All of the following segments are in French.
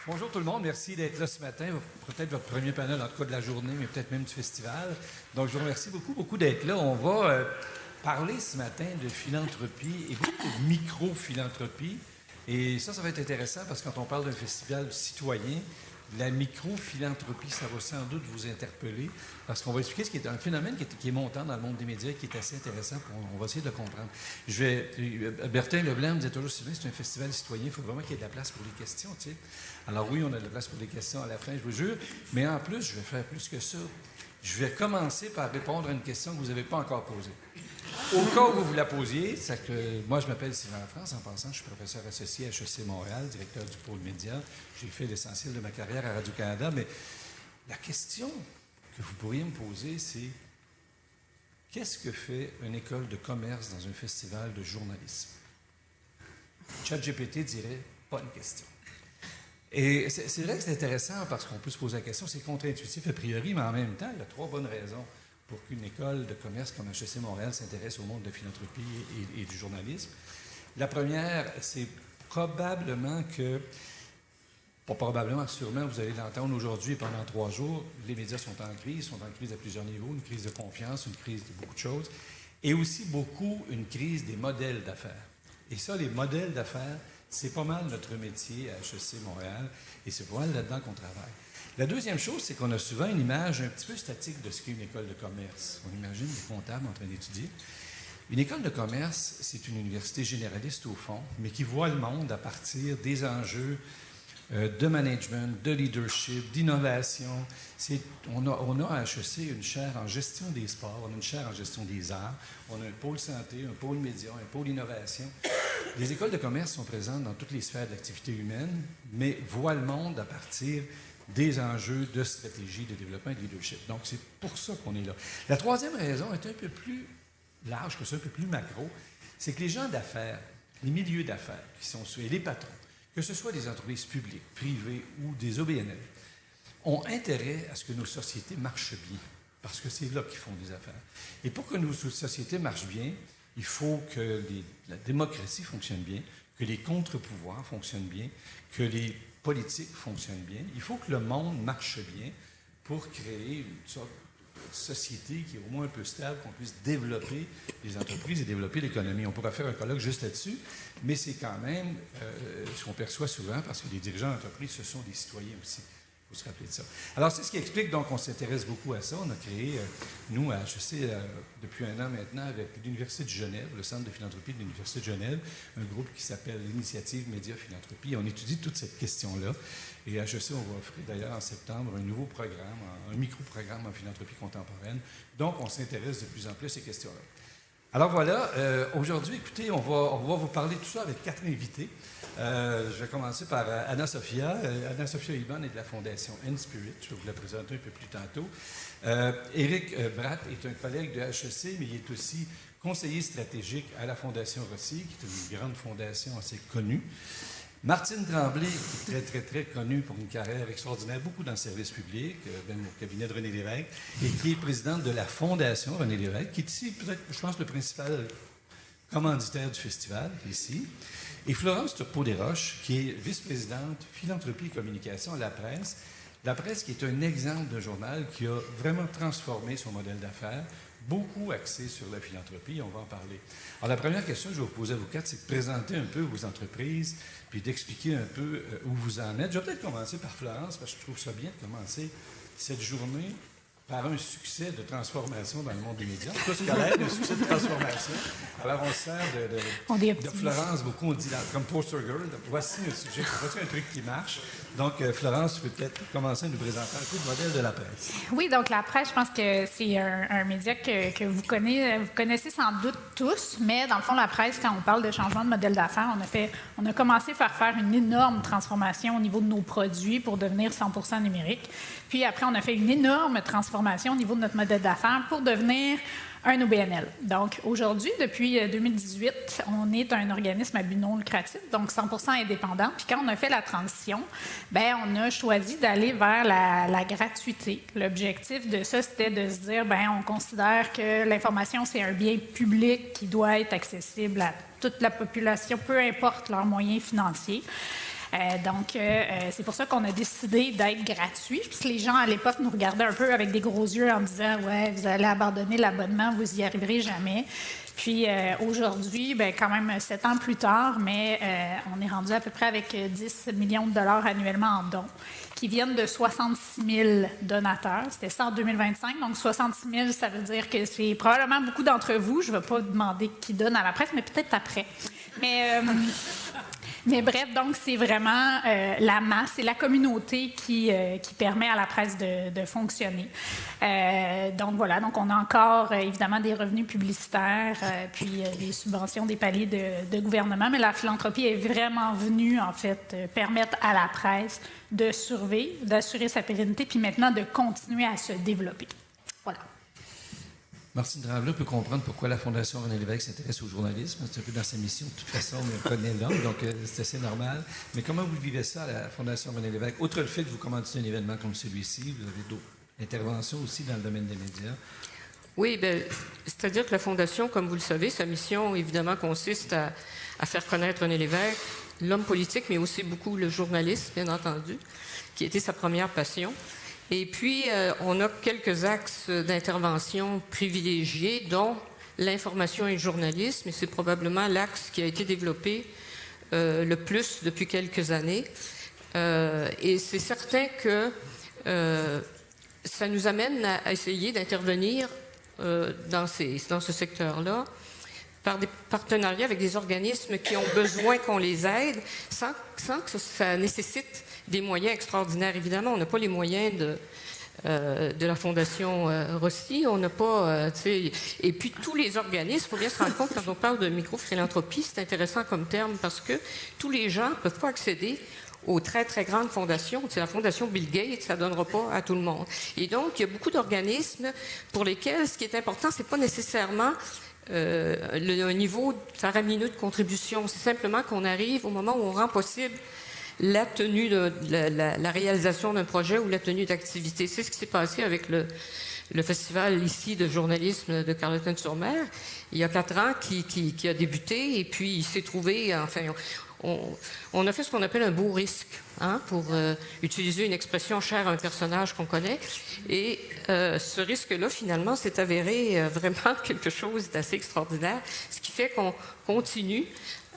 Bonjour tout le monde, merci d'être là ce matin. Peut-être votre premier panel, en tout cas de la journée, mais peut-être même du festival. Donc, je vous remercie beaucoup d'être là. On va parler ce matin de philanthropie et beaucoup de micro-philanthropie. Et ça va être intéressant parce que quand on parle d'un festival citoyen, la micro-philanthropie, ça va sans doute vous interpeller parce qu'on va expliquer ce qui est un phénomène qui est montant dans le monde des médias qui est assez intéressant. On va essayer de le comprendre. Bertin Leblanc me disait toujours, Sylvain, c'est un festival citoyen, il faut vraiment qu'il y ait de la place pour les questions, tu sais. Alors oui, on a de la place pour les questions à la fin, je vous jure, mais en plus, je vais faire plus que ça. Je vais commencer par répondre à une question que vous n'avez pas encore posée. Au cas où vous la posiez, c'est que moi, je m'appelle Sylvain France. En passant, je suis professeur associé à HEC Montréal, directeur du pôle média. J'ai fait l'essentiel de ma carrière à Radio-Canada, mais la question que vous pourriez me poser, c'est qu'est-ce que fait une école de commerce dans un festival de journalisme? ChatGPT dirait pas une question. Et c'est vrai que c'est intéressant parce qu'on peut se poser la question, c'est contre-intuitif a priori, mais en même temps, il y a 3 bonnes raisons pour qu'une école de commerce comme HEC Montréal s'intéresse au monde de philanthropie et du journalisme. La première, c'est probablement que, pas probablement, sûrement, vous allez l'entendre aujourd'hui pendant 3 jours, les médias sont en crise à plusieurs niveaux, une crise de confiance, une crise de beaucoup de choses, et aussi beaucoup une crise des modèles d'affaires. Et ça, les modèles d'affaires, c'est pas mal notre métier à HEC Montréal, et c'est pas mal là-dedans qu'on travaille. La deuxième chose, c'est qu'on a souvent une image un petit peu statique de ce qu'est une école de commerce. On imagine des comptables en train d'étudier. Une école de commerce, c'est une université généraliste au fond, mais qui voit le monde à partir des enjeux de management, de leadership, d'innovation. On a à HEC une chaire en gestion des sports, on a une chaire en gestion des arts, on a un pôle santé, un pôle média, un pôle innovation. Les écoles de commerce sont présentes dans toutes les sphères de l'activité humaine, mais voient le monde à partir des enjeux de stratégie, de développement et de leadership. Donc, c'est pour ça qu'on est là. La troisième raison est un peu plus large que ça, un peu plus macro. C'est que les gens d'affaires, les milieux d'affaires qui sont et les patrons, que ce soit des entreprises publiques, privées ou des OBNL, ont intérêt à ce que nos sociétés marchent bien, parce que c'est là qu'ils font des affaires. Et pour que nos sociétés marchent bien, il faut que la démocratie fonctionne bien, que les contre-pouvoirs fonctionnent bien, que les politiques fonctionnent bien. Il faut que le monde marche bien pour créer une sorte de société qui est au moins un peu stable, qu'on puisse développer les entreprises et développer l'économie. On pourrait faire un colloque juste là-dessus, mais c'est quand même ce qu'on perçoit souvent parce que les dirigeants d'entreprise, ce sont des citoyens aussi. Il faut se rappeler de ça. Alors, c'est ce qui explique donc qu'on s'intéresse beaucoup à ça. On a créé, nous, à HEC, depuis 1 an maintenant, avec l'Université de Genève, le Centre de philanthropie de l'Université de Genève, un groupe qui s'appelle l'Initiative Média Philanthropie. On étudie toute cette question-là. Et à HEC, on va offrir d'ailleurs en septembre un nouveau programme, un micro-programme en philanthropie contemporaine. Donc, on s'intéresse de plus en plus à ces questions-là. Alors voilà, aujourd'hui, écoutez, on va vous parler de tout ça avec 4 invités. Je vais commencer par Anna-Sophia. Anna-Sophia Iban est de la Fondation Inspirit. Je vais vous la présenter un peu plus tantôt. Éric Bratt est un collègue de HEC, mais il est aussi conseiller stratégique à la Fondation Rossi, qui est une grande fondation assez connue. Martine Tremblay, qui est très connue pour une carrière extraordinaire, beaucoup dans le service public, même au cabinet de René Lévesque, et qui est présidente de la Fondation René Lévesque, qui est ici, peut-être, je pense, le principal commanditaire du festival, ici. Et Florence Turpot-Desroches, qui est vice-présidente philanthropie et communication à La Presse. La Presse, qui est un exemple de journal qui a vraiment transformé son modèle d'affaires, beaucoup axé sur la philanthropie, on va en parler. Alors, la première question que je vais vous poser à vous 4, c'est de présenter un peu vos entreprises, puis d'expliquer un peu où vous en êtes. Je vais peut-être commencer par Florence, parce que je trouve ça bien de commencer cette journée par un succès de transformation dans le monde des médias. Tout ce qu'elle est, un succès de transformation. Alors, on se sert de Florence beaucoup, on dit comme poster girl. Voici un sujet, voici un truc qui marche. Donc, Florence, tu peux peut-être commencer à nous présenter un peu le modèle de La Presse. Oui, donc La Presse, je pense que c'est un média que vous connaissez sans doute tous, mais dans le fond, La Presse, quand on parle de changement de modèle d'affaires, on a commencé par faire une énorme transformation au niveau de nos produits pour devenir 100% numérique. Puis après, on a fait une énorme transformation au niveau de notre modèle d'affaires pour devenir un OBNL. Donc, aujourd'hui, depuis 2018, on est un organisme à but non lucratif, donc 100% indépendant. Puis quand on a fait la transition, bien, on a choisi d'aller vers la gratuité. L'objectif de ça, c'était de se dire, bien, on considère que l'information, c'est un bien public qui doit être accessible à toute la population, peu importe leurs moyens financiers. C'est pour ça qu'on a décidé d'être gratuit. Puis les gens, à l'époque, nous regardaient un peu avec des gros yeux en disant « Ouais, vous allez abandonner l'abonnement, vous y arriverez jamais ». Puis aujourd'hui, quand même 7 ans plus tard, mais on est rendu à peu près avec 10 millions de dollars annuellement en dons, qui viennent de 66 000 donateurs. C'était ça en 2025. Donc 66 000, ça veut dire que c'est probablement beaucoup d'entre vous. Je ne vais pas demander qui donne à la presse, mais peut-être après. Mais bref, donc c'est vraiment la masse et la communauté qui permet à la presse de fonctionner. Donc voilà, donc on a encore évidemment des revenus publicitaires, puis des subventions, des paliers de gouvernement, mais la philanthropie est vraiment venue en fait permettre à la presse de survivre, d'assurer sa pérennité, puis maintenant de continuer à se développer. Voilà. Martine Tremblay peut comprendre pourquoi la Fondation René Lévesque s'intéresse au journalisme. C'est un peu dans sa mission. De toute façon, on connaît l'homme, donc c'est assez normal. Mais comment vous vivez ça à la Fondation René Lévesque? Outre le fait que vous commanditez un événement comme celui-ci, vous avez d'autres interventions aussi dans le domaine des médias. Oui, c'est-à-dire que la Fondation, comme vous le savez, sa mission, évidemment, consiste à faire connaître René Lévesque, l'homme politique, mais aussi beaucoup le journaliste, bien entendu, qui était sa première passion. Et puis, on a quelques axes d'intervention privilégiés, dont l'information et le journalisme, et c'est probablement l'axe qui a été développé le plus depuis quelques années. Et c'est certain que ça nous amène à essayer d'intervenir dans ce secteur-là par des partenariats avec des organismes qui ont besoin qu'on les aide, sans que ça nécessite des moyens extraordinaires. Évidemment, on n'a pas les moyens de la Fondation Rossi, on n'a pas... et puis, tous les organismes, il faut bien se rendre compte, quand on parle de microphilanthropie, c'est intéressant comme terme parce que tous les gens ne peuvent pas accéder aux très, très grandes fondations. C'est la fondation Bill Gates, ça ne donnera pas à tout le monde. Et donc, il y a beaucoup d'organismes pour lesquels ce qui est important, ce n'est pas nécessairement le niveau faramineux de contribution. C'est simplement qu'on arrive au moment où on rend possible la tenue la réalisation d'un projet ou la tenue d'activité. C'est ce qui s'est passé avec le festival ici de journalisme de Carleton-sur-Mer, il y a 4 ans, qui a débuté, et puis il s'est trouvé, enfin, on a fait ce qu'on appelle un beau risque, pour utiliser une expression chère à un personnage qu'on connaît. Et ce risque-là, finalement, s'est avéré vraiment quelque chose d'assez extraordinaire, ce qui fait qu'on continue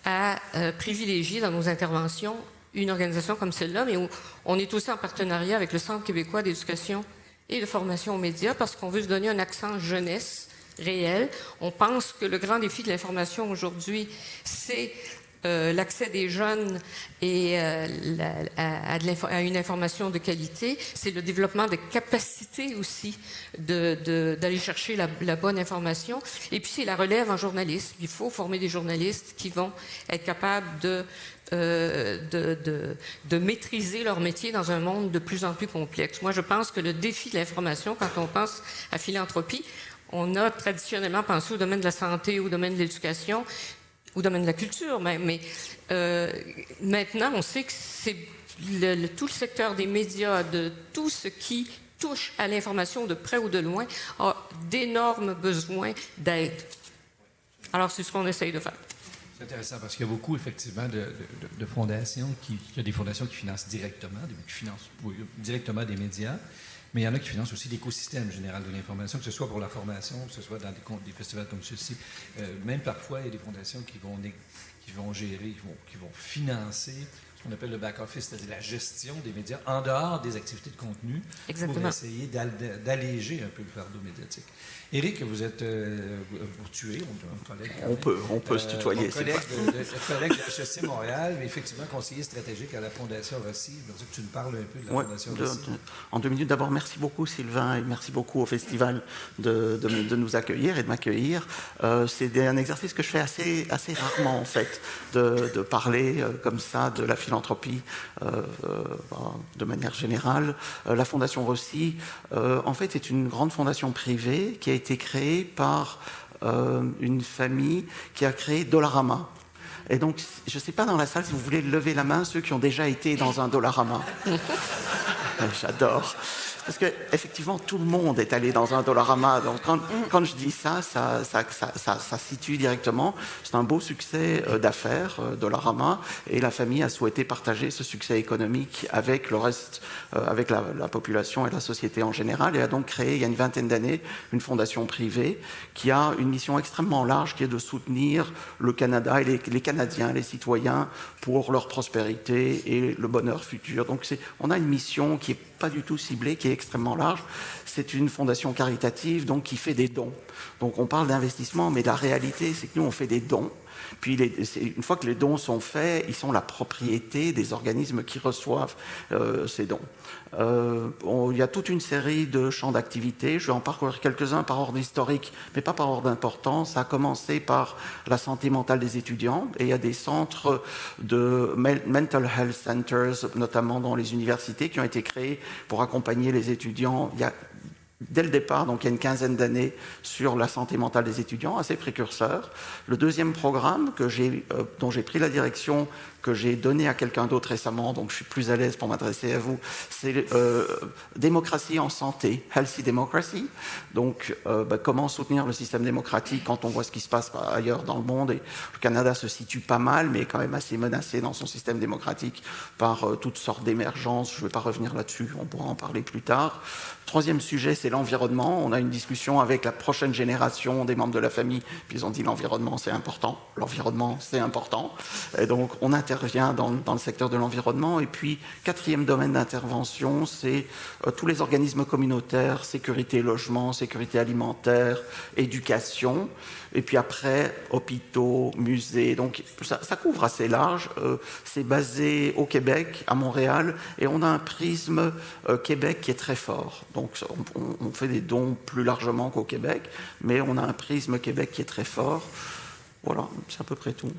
à privilégier dans nos interventions une organisation comme celle-là, mais où on est aussi en partenariat avec le Centre québécois d'éducation et de formation aux médias, parce qu'on veut se donner un accent jeunesse réel. On pense que le grand défi de l'information aujourd'hui, c'est l'accès des jeunes et à une information de qualité, c'est le développement de capacités aussi d'aller chercher la bonne information. Et puis, c'est la relève en journalisme. Il faut former des journalistes qui vont être capables de maîtriser leur métier dans un monde de plus en plus complexe. Moi, je pense que le défi de l'information, quand on pense à philanthropie, on a traditionnellement pensé au domaine de la santé, au domaine de l'éducation, au domaine de la culture, mais maintenant, on sait que c'est tout le secteur des médias, de tout ce qui touche à l'information de près ou de loin, a d'énormes besoins d'aide. Alors, c'est ce qu'on essaye de faire. C'est intéressant parce qu'il y a beaucoup, effectivement, de fondations il y a des fondations qui financent directement, directement des médias, mais il y en a qui financent aussi l'écosystème général de l'information, que ce soit pour la formation, que ce soit dans des festivals comme ceux-ci. Même parfois, il y a des fondations qui vont gérer, qui vont financer ce qu'on appelle le back-office, c'est-à-dire la gestion des médias en dehors des activités de contenu. Exactement. Pour essayer d'alléger un peu le fardeau médiatique. Éric, vous êtes vous tuez, un collègue. On peut se tutoyer. Collègue de HEC Montréal, mais effectivement conseiller stratégique à la Fondation Rossi. Je veux dire que tu nous parles un peu de la Fondation Rossi. En 2 minutes, d'abord, merci beaucoup Sylvain et merci beaucoup au festival de nous accueillir et de m'accueillir. C'est un exercice que je fais assez rarement en fait, de parler comme ça de la philanthropie de manière générale. La Fondation Rossi, en fait, est une grande fondation privée qui a été créée par une famille qui a créé Dollarama. Et donc, je ne sais pas dans la salle si vous voulez lever la main, ceux qui ont déjà été dans un Dollarama. J'adore. parce que effectivement tout le monde est allé dans un Dollarama. Donc quand je dis ça situe directement. C'est un beau succès d'affaires, Dollarama, et la famille a souhaité partager ce succès économique avec le reste, avec la population et la société en général, et a donc créé il y a une vingtaine d'années une fondation privée qui a une mission extrêmement large, qui est de soutenir le Canada et les Canadiens, les citoyens, pour leur prospérité et le bonheur futur. Donc on a une mission qui n'est pas du tout ciblée, qui est extrêmement large. C'est une fondation caritative donc, qui fait des dons. Donc on parle d'investissement, mais la réalité, c'est que nous, on fait des dons. Puis une fois que les dons sont faits, ils sont la propriété des organismes qui reçoivent ces dons. Il y a toute une série de champs d'activité. Je vais en parcourir quelques-uns par ordre historique, mais pas par ordre d'importance. Ça a commencé par la santé mentale des étudiants, et il y a des centres de mental health centers, notamment dans les universités, qui ont été créés pour accompagner les étudiants. Dès le départ, donc il y a une quinzaine d'années, sur la santé mentale des étudiants, assez précurseur. Le deuxième programme dont j'ai pris la direction, que j'ai donné à quelqu'un d'autre récemment, donc je suis plus à l'aise pour m'adresser à vous, c'est démocratie en santé, Healthy Democracy. Donc comment soutenir le système démocratique quand on voit ce qui se passe ailleurs dans le monde. Et le Canada se situe pas mal, mais est quand même assez menacé dans son système démocratique par toutes sortes d'émergences. Je ne vais pas revenir là-dessus, on pourra en parler plus tard. Troisième sujet, c'est l'environnement. On a une discussion avec la prochaine génération des membres de la famille, puis ils ont dit l'environnement c'est important, l'environnement c'est important. Et donc on intervient dans le secteur de l'environnement. Et puis, quatrième domaine d'intervention, c'est tous les organismes communautaires, sécurité, logement, sécurité alimentaire, éducation. Et puis après, hôpitaux, musées. Donc ça couvre assez large. C'est basé au Québec, à Montréal, et on a un prisme Québec qui est très fort. Donc on fait des dons plus largement qu'au Québec, mais on a un prisme Québec qui est très fort. Voilà, c'est à peu près tout.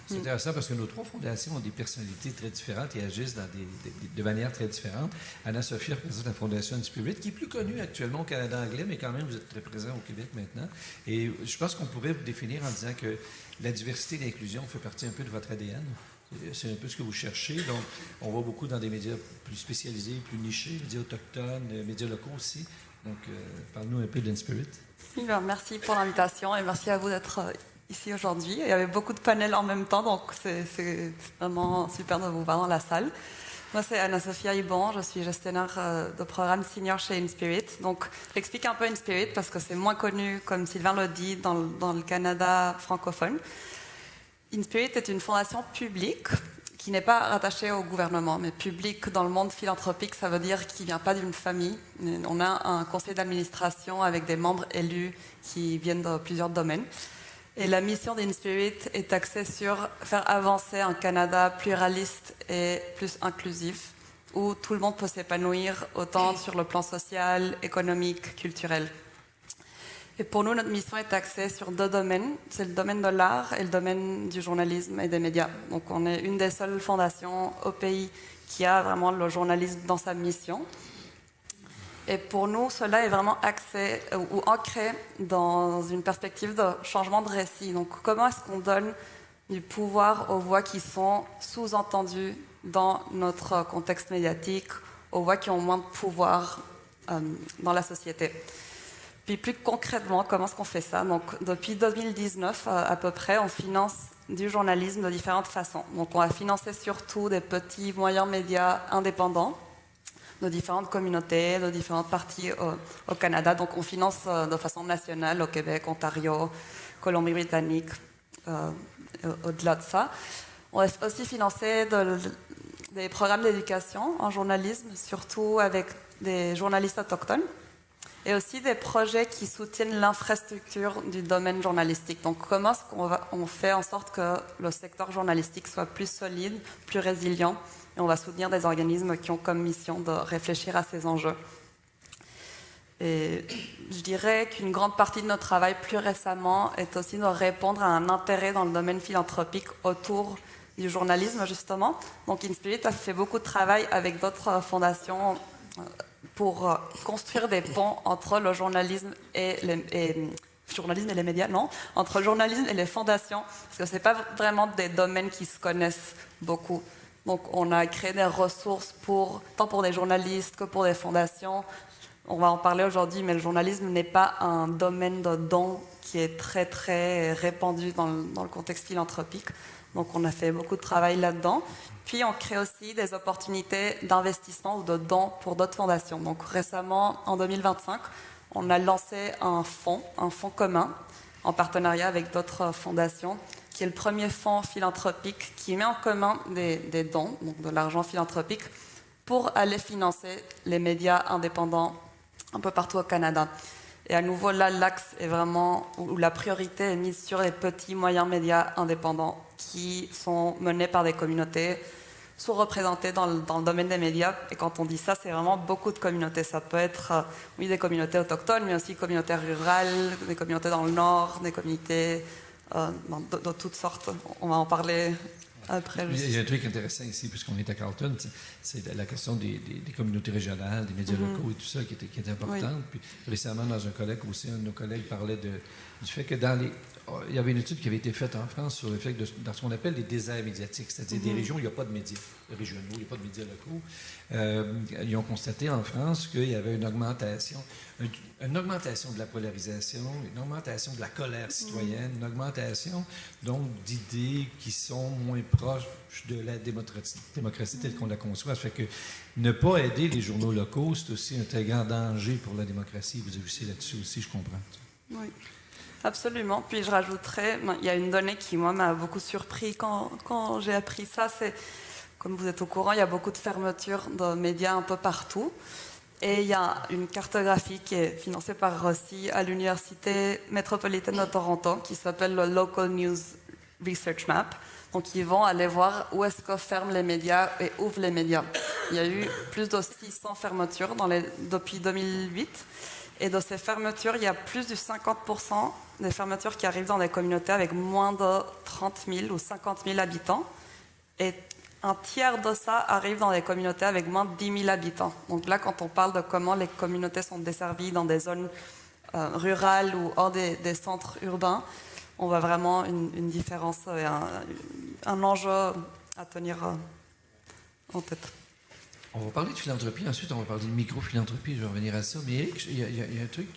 C'est intéressant parce que nos trois fondations ont des personnalités très différentes et agissent de manière très différente. Anna-Sophie représente la Fondation Inspirit, qui est plus connue actuellement au Canada anglais, mais quand même, vous êtes très présent au Québec maintenant. Et je pense qu'on pourrait vous définir en disant que la diversité et l'inclusion fait partie un peu de votre ADN. C'est un peu ce que vous cherchez. Donc, on va beaucoup dans des médias plus spécialisés, plus nichés, médias autochtones, médias locaux aussi. Donc, parle-nous un peu d'Inspirit. Merci pour l'invitation et merci à vous d'être ici aujourd'hui. Il y avait beaucoup de panels en même temps, donc c'est vraiment super de vous voir dans la salle. Moi, c'est Anna-Sophie Aibon, je suis gestionnaire de programme senior chez Inspirit. Donc, j'explique un peu Inspirit parce que c'est moins connu, comme Sylvain l'a dit, dans le Canada francophone. Inspirit est une fondation publique qui n'est pas rattachée au gouvernement, mais publique dans le monde philanthropique, ça veut dire qu'il ne vient pas d'une famille. On a un conseil d'administration avec des membres élus qui viennent de plusieurs domaines. Et la mission d'Inspirit est axée sur faire avancer un Canada pluraliste et plus inclusif, où tout le monde peut s'épanouir autant sur le plan social, économique, culturel. Et pour nous, notre mission est axée sur deux domaines. C'est le domaine de l'art et le domaine du journalisme et des médias. Donc on est une des seules fondations au pays qui a vraiment le journalisme dans sa mission. Et pour nous, cela est vraiment axé ou ancré dans une perspective de changement de récit. Donc, comment est-ce qu'on donne du pouvoir aux voix qui sont sous-entendues dans notre contexte médiatique, aux voix qui ont moins de pouvoir dans la société? Puis plus concrètement, comment est-ce qu'on fait ça? Donc, depuis 2019 à peu près, on finance du journalisme de différentes façons. Donc, on a financé surtout des petits, moyens médias indépendants de différentes communautés, de différentes parties au Canada. Donc on finance de façon nationale au Québec, Ontario, Colombie-Britannique, au-delà de ça. On a aussi financé des programmes d'éducation en journalisme, surtout avec des journalistes autochtones, et aussi des projets qui soutiennent l'infrastructure du domaine journalistique. Donc comment est-ce qu'on fait en sorte que le secteur journalistique soit plus solide, plus résilient, et on va soutenir des organismes qui ont comme mission de réfléchir à ces enjeux. Et je dirais qu'une grande partie de notre travail plus récemment est aussi de répondre à un intérêt dans le domaine philanthropique autour du journalisme, justement. Donc Inspirit a fait beaucoup de travail avec d'autres fondations pour construire des ponts entre le journalisme et les médias, non, entre le journalisme et les fondations, parce que ce n'est pas vraiment des domaines qui se connaissent beaucoup. Donc on a créé des ressources tant pour des journalistes que pour des fondations. On va en parler aujourd'hui, mais le journalisme n'est pas un domaine de don qui est très très répandu dans le contexte philanthropique. Donc on a fait beaucoup de travail là-dedans. Puis on crée aussi des opportunités d'investissement ou de dons pour d'autres fondations. Donc récemment, en 2025, on a lancé un fonds commun en partenariat avec d'autres fondations, qui est le premier fonds philanthropique qui met en commun des dons, donc de l'argent philanthropique, pour aller financer les médias indépendants un peu partout au Canada. Et à nouveau, là, l'axe est vraiment, où la priorité est mise sur les petits, moyens médias indépendants qui sont menés par des communautés sous-représentées dans le domaine des médias. Et quand on dit ça, c'est vraiment beaucoup de communautés. Ça peut être, oui, des communautés autochtones, mais aussi des communautés rurales, des communautés dans le Nord, des communautés de toutes sortes. On va en parler après. Il y a un truc intéressant ici, puisqu'on est à Carleton, c'est la question des communautés régionales, des médias locaux et tout ça qui est importante. Oui. Puis récemment, dans un colloque aussi, un de nos collègues parlait du fait que il y avait une étude qui avait été faite en France sur le fait que dans ce qu'on appelle les déserts médiatiques, c'est-à-dire des régions où il n'y a pas de médias régionaux, il n'y a pas de médias locaux. Ils ont constaté en France qu'il y avait une augmentation de la polarisation, une augmentation de la colère citoyenne, une augmentation donc d'idées qui sont moins proches de la démocratie telle qu'on la conçoit. Ça fait que ne pas aider les journaux locaux, c'est aussi un très grand danger pour la démocratie. Vous agissez là-dessus aussi, je comprends. Oui. Absolument. Puis je rajouterais, il y a une donnée qui, moi, m'a beaucoup surpris quand j'ai appris ça. C'est, comme vous êtes au courant, il y a beaucoup de fermetures de médias un peu partout. Et il y a une cartographie qui est financée par Rossi à l'Université métropolitaine de Toronto qui s'appelle le Local News Research Map. Donc ils vont aller voir où est-ce que ferment les médias et ouvrent les médias. Il y a eu plus de 600 fermetures depuis 2008. Et de ces fermetures, il y a plus de 50% des fermetures qui arrivent dans des communautés avec moins de 30 000 ou 50 000 habitants. Et un tiers de ça arrive dans des communautés avec moins de 10 000 habitants. Donc là, quand on parle de comment les communautés sont desservies dans des zones rurales ou hors des centres urbains, on voit vraiment une différence et un enjeu à tenir en tête. On va parler de philanthropie, ensuite on va parler de micro-philanthropie, je vais revenir à ça. Mais Eric, il y a un truc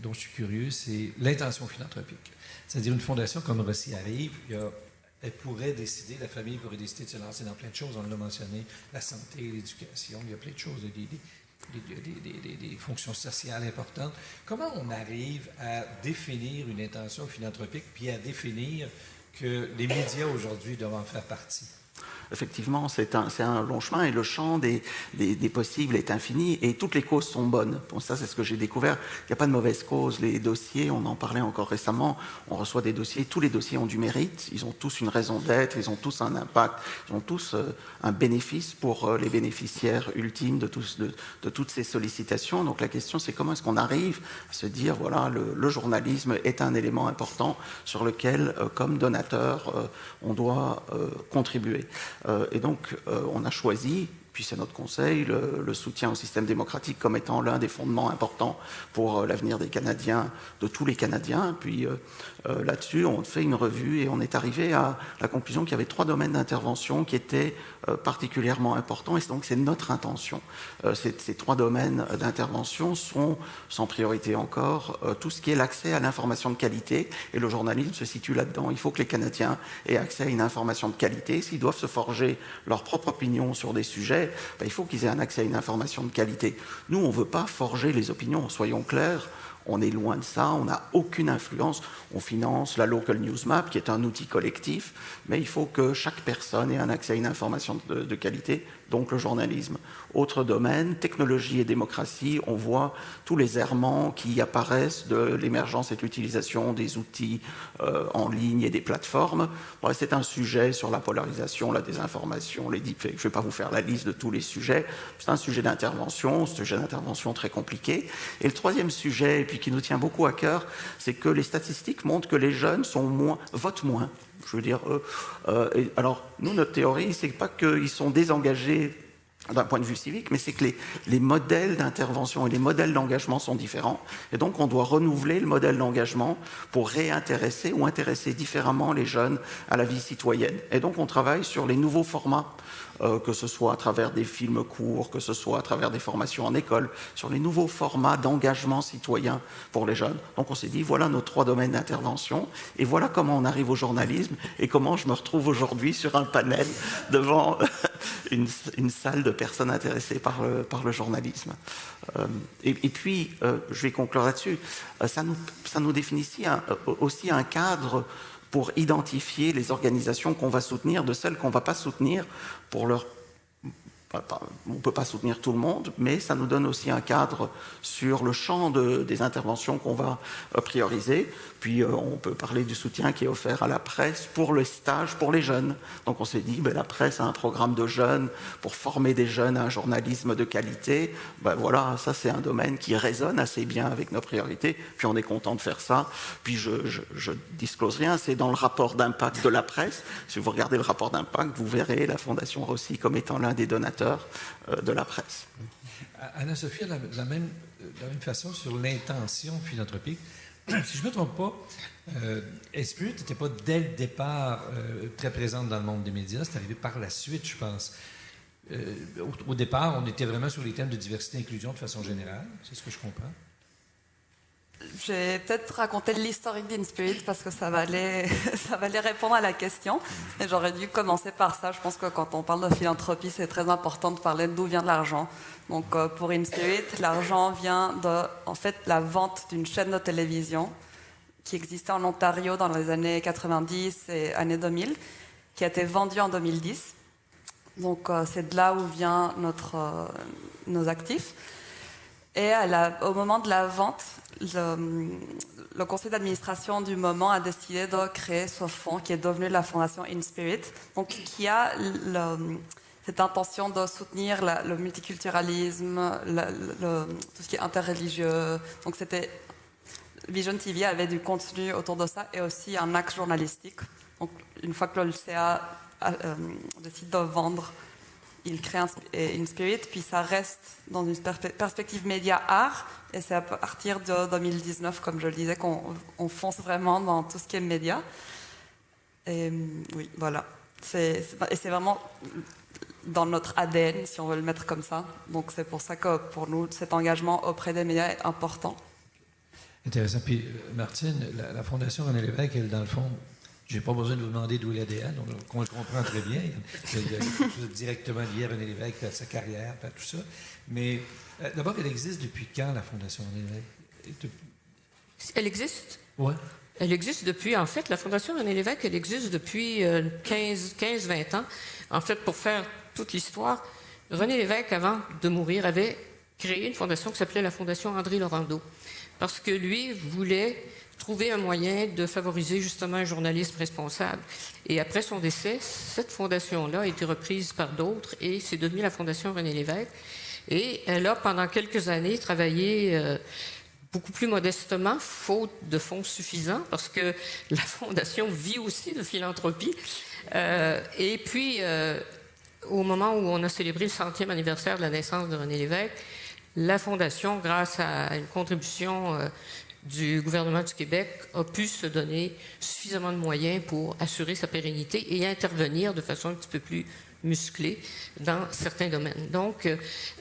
dont je suis curieux, c'est l'intention philanthropique. C'est-à-dire une fondation comme Rossi arrive, elle pourrait décider, la famille pourrait décider de se lancer dans plein de choses, on l'a mentionné, la santé, l'éducation, il y a plein de choses, des fonctions sociales importantes. Comment on arrive à définir une intention philanthropique, puis à définir que les médias aujourd'hui doivent en faire partie? Effectivement, c'est un long chemin et le champ des possibles est infini et toutes les causes sont bonnes. Bon, ça, c'est ce que j'ai découvert. Il n'y a pas de mauvaise cause. Les dossiers, on en parlait encore récemment, on reçoit des dossiers, tous les dossiers ont du mérite, ils ont tous une raison d'être, ils ont tous un impact, ils ont tous un bénéfice pour les bénéficiaires ultimes de toutes ces sollicitations. Donc la question, c'est comment est-ce qu'on arrive à se dire, voilà, le journalisme est un élément important sur lequel, comme donateur, on doit contribuer. Et donc, on a choisi, puis c'est notre conseil, le soutien au système démocratique comme étant l'un des fondements importants pour l'avenir des Canadiens, de tous les Canadiens. Puis là-dessus, on fait une revue et on est arrivé à la conclusion qu'il y avait 3 domaines d'intervention qui étaient particulièrement importants. Et donc, c'est notre intention. Ces 3 domaines d'intervention sont, sans priorité encore, tout ce qui est l'accès à l'information de qualité. Et le journalisme se situe là-dedans. Il faut que les Canadiens aient accès à une information de qualité. S'ils doivent se forger leur propre opinion sur des sujets, il faut qu'ils aient un accès à une information de qualité. Nous, on ne veut pas forger les opinions, soyons clairs. On est loin de ça, on n'a aucune influence. On finance la Local News Map, qui est un outil collectif, mais il faut que chaque personne ait un accès à une information de qualité, donc le journalisme. Autre domaine, technologie et démocratie, on voit tous les errements qui apparaissent de l'émergence et de l'utilisation des outils en ligne et des plateformes. Bon, c'est un sujet sur la polarisation, la désinformation, les deepfakes. Je ne vais pas vous faire la liste de tous les sujets. C'est un sujet d'intervention très compliqué. Et le troisième sujet, et puis qui nous tient beaucoup à cœur, c'est que les statistiques montrent que les jeunes votent moins. Je veux dire, alors nous, notre théorie, c'est pas qu'ils sont désengagés d'un point de vue civique, mais c'est que les modèles d'intervention et les modèles d'engagement sont différents. Et donc, on doit renouveler le modèle d'engagement pour réintéresser ou intéresser différemment les jeunes à la vie citoyenne. Et donc, on travaille sur les nouveaux formats, que ce soit à travers des films courts, que ce soit à travers des formations en école, sur les nouveaux formats d'engagement citoyen pour les jeunes. Donc, on s'est dit, voilà nos 3 domaines d'intervention, et voilà comment on arrive au journalisme, et comment je me retrouve aujourd'hui sur un panel devant une salle de personnes intéressées par le journalisme. Et puis, je vais conclure là-dessus, ça nous définit aussi un cadre pour identifier les organisations qu'on va soutenir de celles qu'on ne va pas soutenir pour leur... On ne peut pas soutenir tout le monde, mais ça nous donne aussi un cadre sur le champ des interventions qu'on va prioriser. Puis on peut parler du soutien qui est offert à la presse pour le stage pour les jeunes. Donc on s'est dit, la presse a un programme de jeunes pour former des jeunes à un journalisme de qualité. Voilà, ça c'est un domaine qui résonne assez bien avec nos priorités. Puis on est content de faire ça. Puis je disclose rien, c'est dans le rapport d'impact de la presse. Si vous regardez le rapport d'impact, vous verrez la Fondation Rossi comme étant l'un des donateurs de la presse. Anna-Sophie, de la même façon, sur l'intention philanthropique, si je ne me trompe pas, Inspirit n'était pas dès le départ très présente dans le monde des médias, c'est arrivé par la suite, je pense. Au départ, on était vraiment sur les thèmes de diversité et inclusion de façon générale, c'est ce que je comprends. Je vais peut-être raconter l'historique d'Inspirit parce que ça va aller répondre à la question. Et j'aurais dû commencer par ça. Je pense que quand on parle de philanthropie, c'est très important de parler d'où vient de l'argent. Donc pour Inspirit, l'argent vient de la vente d'une chaîne de télévision qui existait en Ontario dans les années 90 et années 2000, qui a été vendue en 2010. Donc c'est de là où vient nos actifs. Et au moment de la vente, le conseil d'administration du moment a décidé de créer ce fonds qui est devenu la fondation Inspirit, donc qui a cette intention de soutenir le multiculturalisme, tout ce qui est interreligieux. Donc Vision TV avait du contenu autour de ça et aussi un axe journalistique. Donc une fois que le LCA décide de vendre, il crée Inspirit, puis ça reste dans une perspective média-art, et c'est à partir de 2019, comme je le disais, qu'on fonce vraiment dans tout ce qui est média. Et oui, voilà. Et c'est vraiment dans notre ADN, si on veut le mettre comme ça. Donc c'est pour ça que pour nous, cet engagement auprès des médias est important. Intéressant. Puis Martine, la Fondation René Lévesque, elle, dans le fond, je n'ai pas besoin de vous demander d'où l'ADN, on le comprend très bien. Il y a quelque chose directement lié à René Lévesque, à sa carrière, à tout ça. Mais d'abord, elle existe depuis quand, la Fondation René Lévesque? Elle existe? Oui. Elle existe depuis, en fait, la Fondation René Lévesque, elle existe depuis 15-20 ans. En fait, pour faire toute l'histoire, René Lévesque, avant de mourir, avait créé une fondation qui s'appelait la Fondation André Laurando. Parce que lui voulait trouver un moyen de favoriser justement un journalisme responsable. Et après son décès, cette fondation-là a été reprise par d'autres et c'est devenu la Fondation René Lévesque. Et elle a, pendant quelques années, travaillé beaucoup plus modestement, faute de fonds suffisants, parce que la Fondation vit aussi de philanthropie. Et puis, au moment où on a célébré le 100e anniversaire de la naissance de René Lévesque, la Fondation, grâce à une contribution du gouvernement du Québec, a pu se donner suffisamment de moyens pour assurer sa pérennité et intervenir de façon un petit peu plus musclée dans certains domaines. Donc,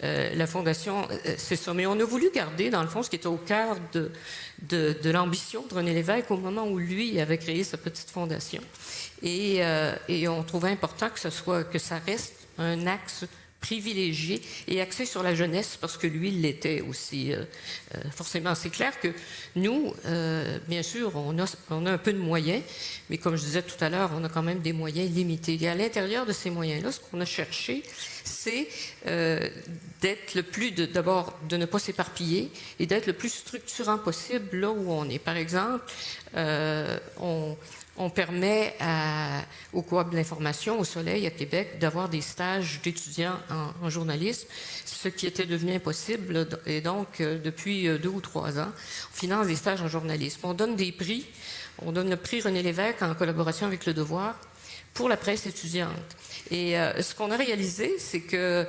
la Fondation, c'est ça. Mais on a voulu garder, dans le fond, ce qui était au cœur de l'ambition de René Lévesque au moment où lui avait créé sa petite fondation. Et on trouvait important que ça reste un axe privilégié et axé sur la jeunesse, parce que lui, il l'était aussi. Forcément, c'est clair que nous, bien sûr, on a un peu de moyens, mais comme je disais tout à l'heure, on a quand même des moyens limités. Et à l'intérieur de ces moyens-là, ce qu'on a cherché, c'est d'être le plus, d'abord, de ne pas s'éparpiller et d'être le plus structurant possible là où on est. Par exemple, on permet au Coop de l'information, au Soleil, à Québec, d'avoir des stages d'étudiants en journalisme, ce qui était devenu impossible. Et donc, depuis 2 ou 3 ans, on finance des stages en journalisme. On donne des prix. On donne le prix René Lévesque en collaboration avec Le Devoir pour la presse étudiante. Et ce qu'on a réalisé, c'est que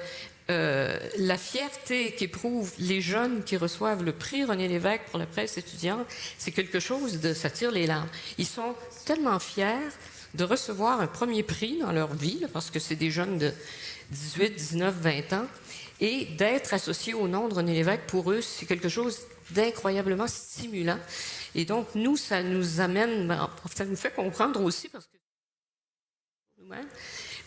la fierté qu'éprouvent les jeunes qui reçoivent le prix René Lévesque pour la presse étudiante, c'est quelque chose ça tire les larmes. Ils sont tellement fiers de recevoir un premier prix dans leur vie, là, parce que c'est des jeunes de 18, 19, 20 ans, et d'être associés au nom de René Lévesque, pour eux, c'est quelque chose d'incroyablement stimulant. Et donc, nous, ça nous amène, ça nous fait comprendre aussi, parce que nous-mêmes,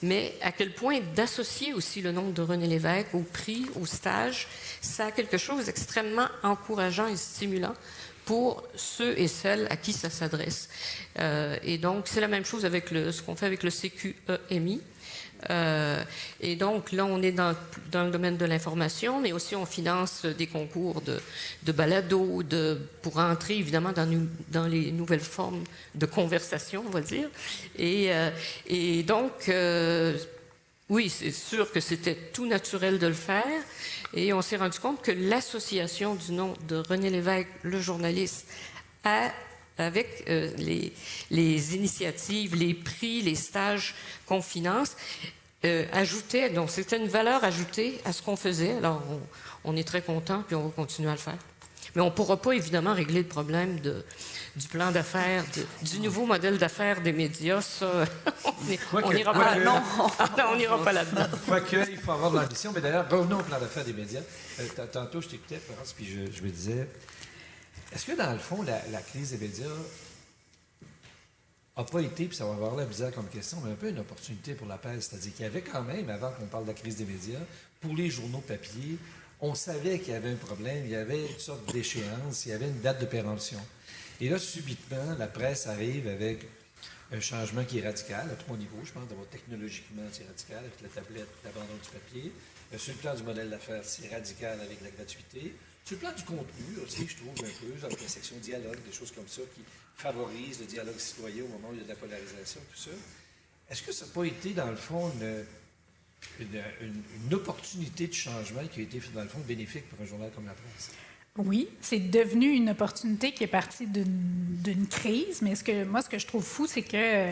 mais à quel point d'associer aussi le nom de René Lévesque au prix, au stage, ça a quelque chose d'extrêmement encourageant et stimulant pour ceux et celles à qui ça s'adresse. Et donc, c'est la même chose avec ce qu'on fait avec le CQEMI. Et donc, là, on est dans le domaine de l'information, mais aussi on finance des concours de balado, pour entrer, évidemment, dans les nouvelles formes de conversation, on va dire. Et donc, oui, c'est sûr que c'était tout naturel de le faire. Et on s'est rendu compte que l'association du nom de René Lévesque, le journaliste, avec les initiatives, les prix, les stages qu'on finance, ajoutait, donc c'était une valeur ajoutée à ce qu'on faisait. Alors, on est très content, puis on va continuer à le faire. Mais on ne pourra pas, évidemment, régler le problème du plan d'affaires, du nouveau modèle d'affaires des médias. Ça, on n'ira pas là-dedans. On n'ira pas là-dedans. Quoique, il faut avoir de l'ambition. Mais d'ailleurs, revenons au plan d'affaires des médias. Tantôt, je t'écoutais, Florence, puis je me disais, est-ce que, dans le fond, la crise des médias n'a pas été, puis ça va avoir l'air bizarre comme question, mais un peu une opportunité pour la presse? C'est-à-dire qu'il y avait quand même, avant qu'on parle de la crise des médias, pour les journaux papier, on savait qu'il y avait un problème, il y avait une sorte d'échéance, il y avait une date de péremption. Et là, subitement, la presse arrive avec un changement qui est radical, à 3 niveaux, je pense. D'abord, technologiquement, c'est radical, avec la tablette, l'abandon du papier. Sur le plan du modèle d'affaires, c'est radical avec la gratuité. Sur le plan du contenu aussi, je trouve un peu, avec la section dialogue, des choses comme ça qui favorisent le dialogue citoyen au moment où il y a de la polarisation, tout ça. Est-ce que ça n'a pas été, dans le fond, une opportunité de changement qui a été, dans le fond, bénéfique pour un journal comme la presse? Oui, c'est devenu une opportunité qui est partie d'une crise, mais ce que je trouve fou, c'est que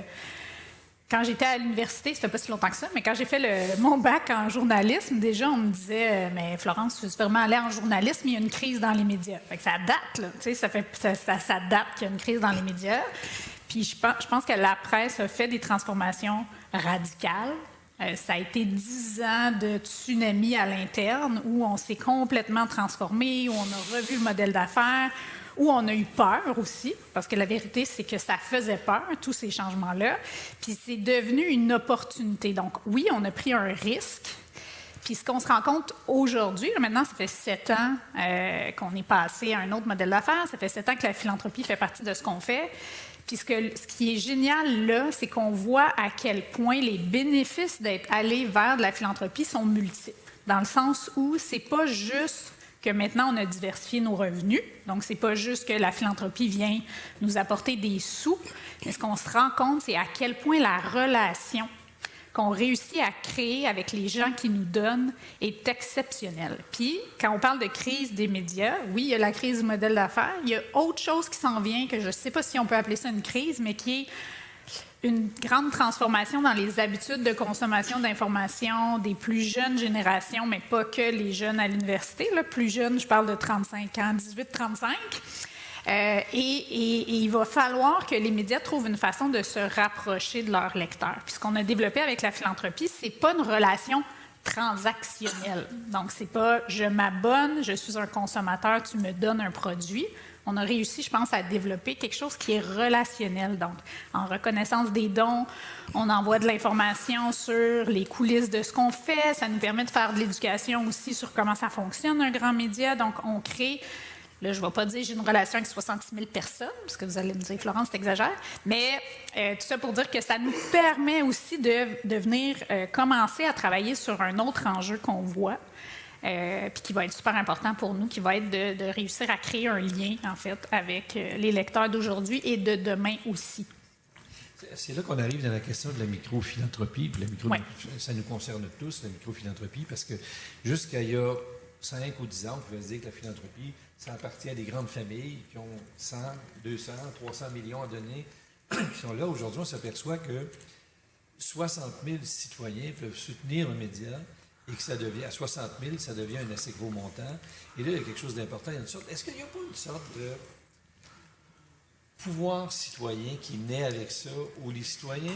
quand j'étais à l'université, ça fait pas si longtemps que ça, mais quand j'ai fait mon bac en journalisme, déjà, on me disait « Mais Florence, tu veux vraiment aller en journalisme, il y a une crise dans les médias. » Fait que ça date, là, tu sais, ça date qu'il y a une crise dans les médias. Puis je pense que la presse a fait des transformations radicales. Ça a été 10 ans de tsunami à l'interne où on s'est complètement transformé, où on a revu le modèle d'affaires, où on a eu peur aussi, parce que la vérité, c'est que ça faisait peur, tous ces changements-là. Puis c'est devenu une opportunité. Donc oui, on a pris un risque. Puis ce qu'on se rend compte aujourd'hui, maintenant, ça fait 7 ans qu'on est passé à un autre modèle d'affaires, ça fait 7 ans que la philanthropie fait partie de ce qu'on fait. Puis ce qui est génial là, c'est qu'on voit à quel point les bénéfices d'être allé vers de la philanthropie sont multiples. Dans le sens où c'est pas juste que maintenant on a diversifié nos revenus, donc c'est pas juste que la philanthropie vient nous apporter des sous, mais ce qu'on se rend compte, c'est à quel point la relation qu'on réussit à créer avec les gens qui nous donnent est exceptionnelle. Puis, quand on parle de crise des médias, oui, il y a la crise du modèle d'affaires, il y a autre chose qui s'en vient, que je ne sais pas si on peut appeler ça une crise, mais qui est une grande transformation dans les habitudes de consommation d'informations des plus jeunes générations, mais pas que les jeunes à l'université. Là. Plus jeunes, je parle de 35 ans, 18-35. Et il va falloir que les médias trouvent une façon de se rapprocher de leurs lecteurs. Puis ce qu'on a développé avec la philanthropie, c'est pas une relation transactionnelle. Donc, c'est pas « je m'abonne, je suis un consommateur, tu me donnes un produit ». On a réussi, je pense, à développer quelque chose qui est relationnel. Donc, en reconnaissance des dons, on envoie de l'information sur les coulisses de ce qu'on fait. Ça nous permet de faire de l'éducation aussi sur comment ça fonctionne, un grand média. Donc, on crée... Là, je ne vais pas dire que j'ai une relation avec 66 000 personnes, parce que vous allez me dire, Florence, t'exagères, mais tout ça pour dire que ça nous permet aussi de venir commencer à travailler sur un autre enjeu qu'on voit, puis qui va être super important pour nous, qui va être de réussir à créer un lien, en fait, avec les lecteurs d'aujourd'hui et de demain aussi. C'est là qu'on arrive dans la question de la microphilanthropie. Ça nous concerne tous, la microphilanthropie, parce que jusqu'à il y a 5 ou 10 ans, on pouvait se dire que la philanthropie, ça appartient à des grandes familles qui ont 100, 200, 300 millions à donner, qui sont là. Aujourd'hui, on s'aperçoit que 60 000 citoyens peuvent soutenir un média et que ça devient, à 60 000, ça devient un assez gros montant. Et là, il y a quelque chose d'important. Il y a une sorte, est-ce qu'il n'y a pas une sorte de pouvoir citoyen qui naît avec ça, où les citoyens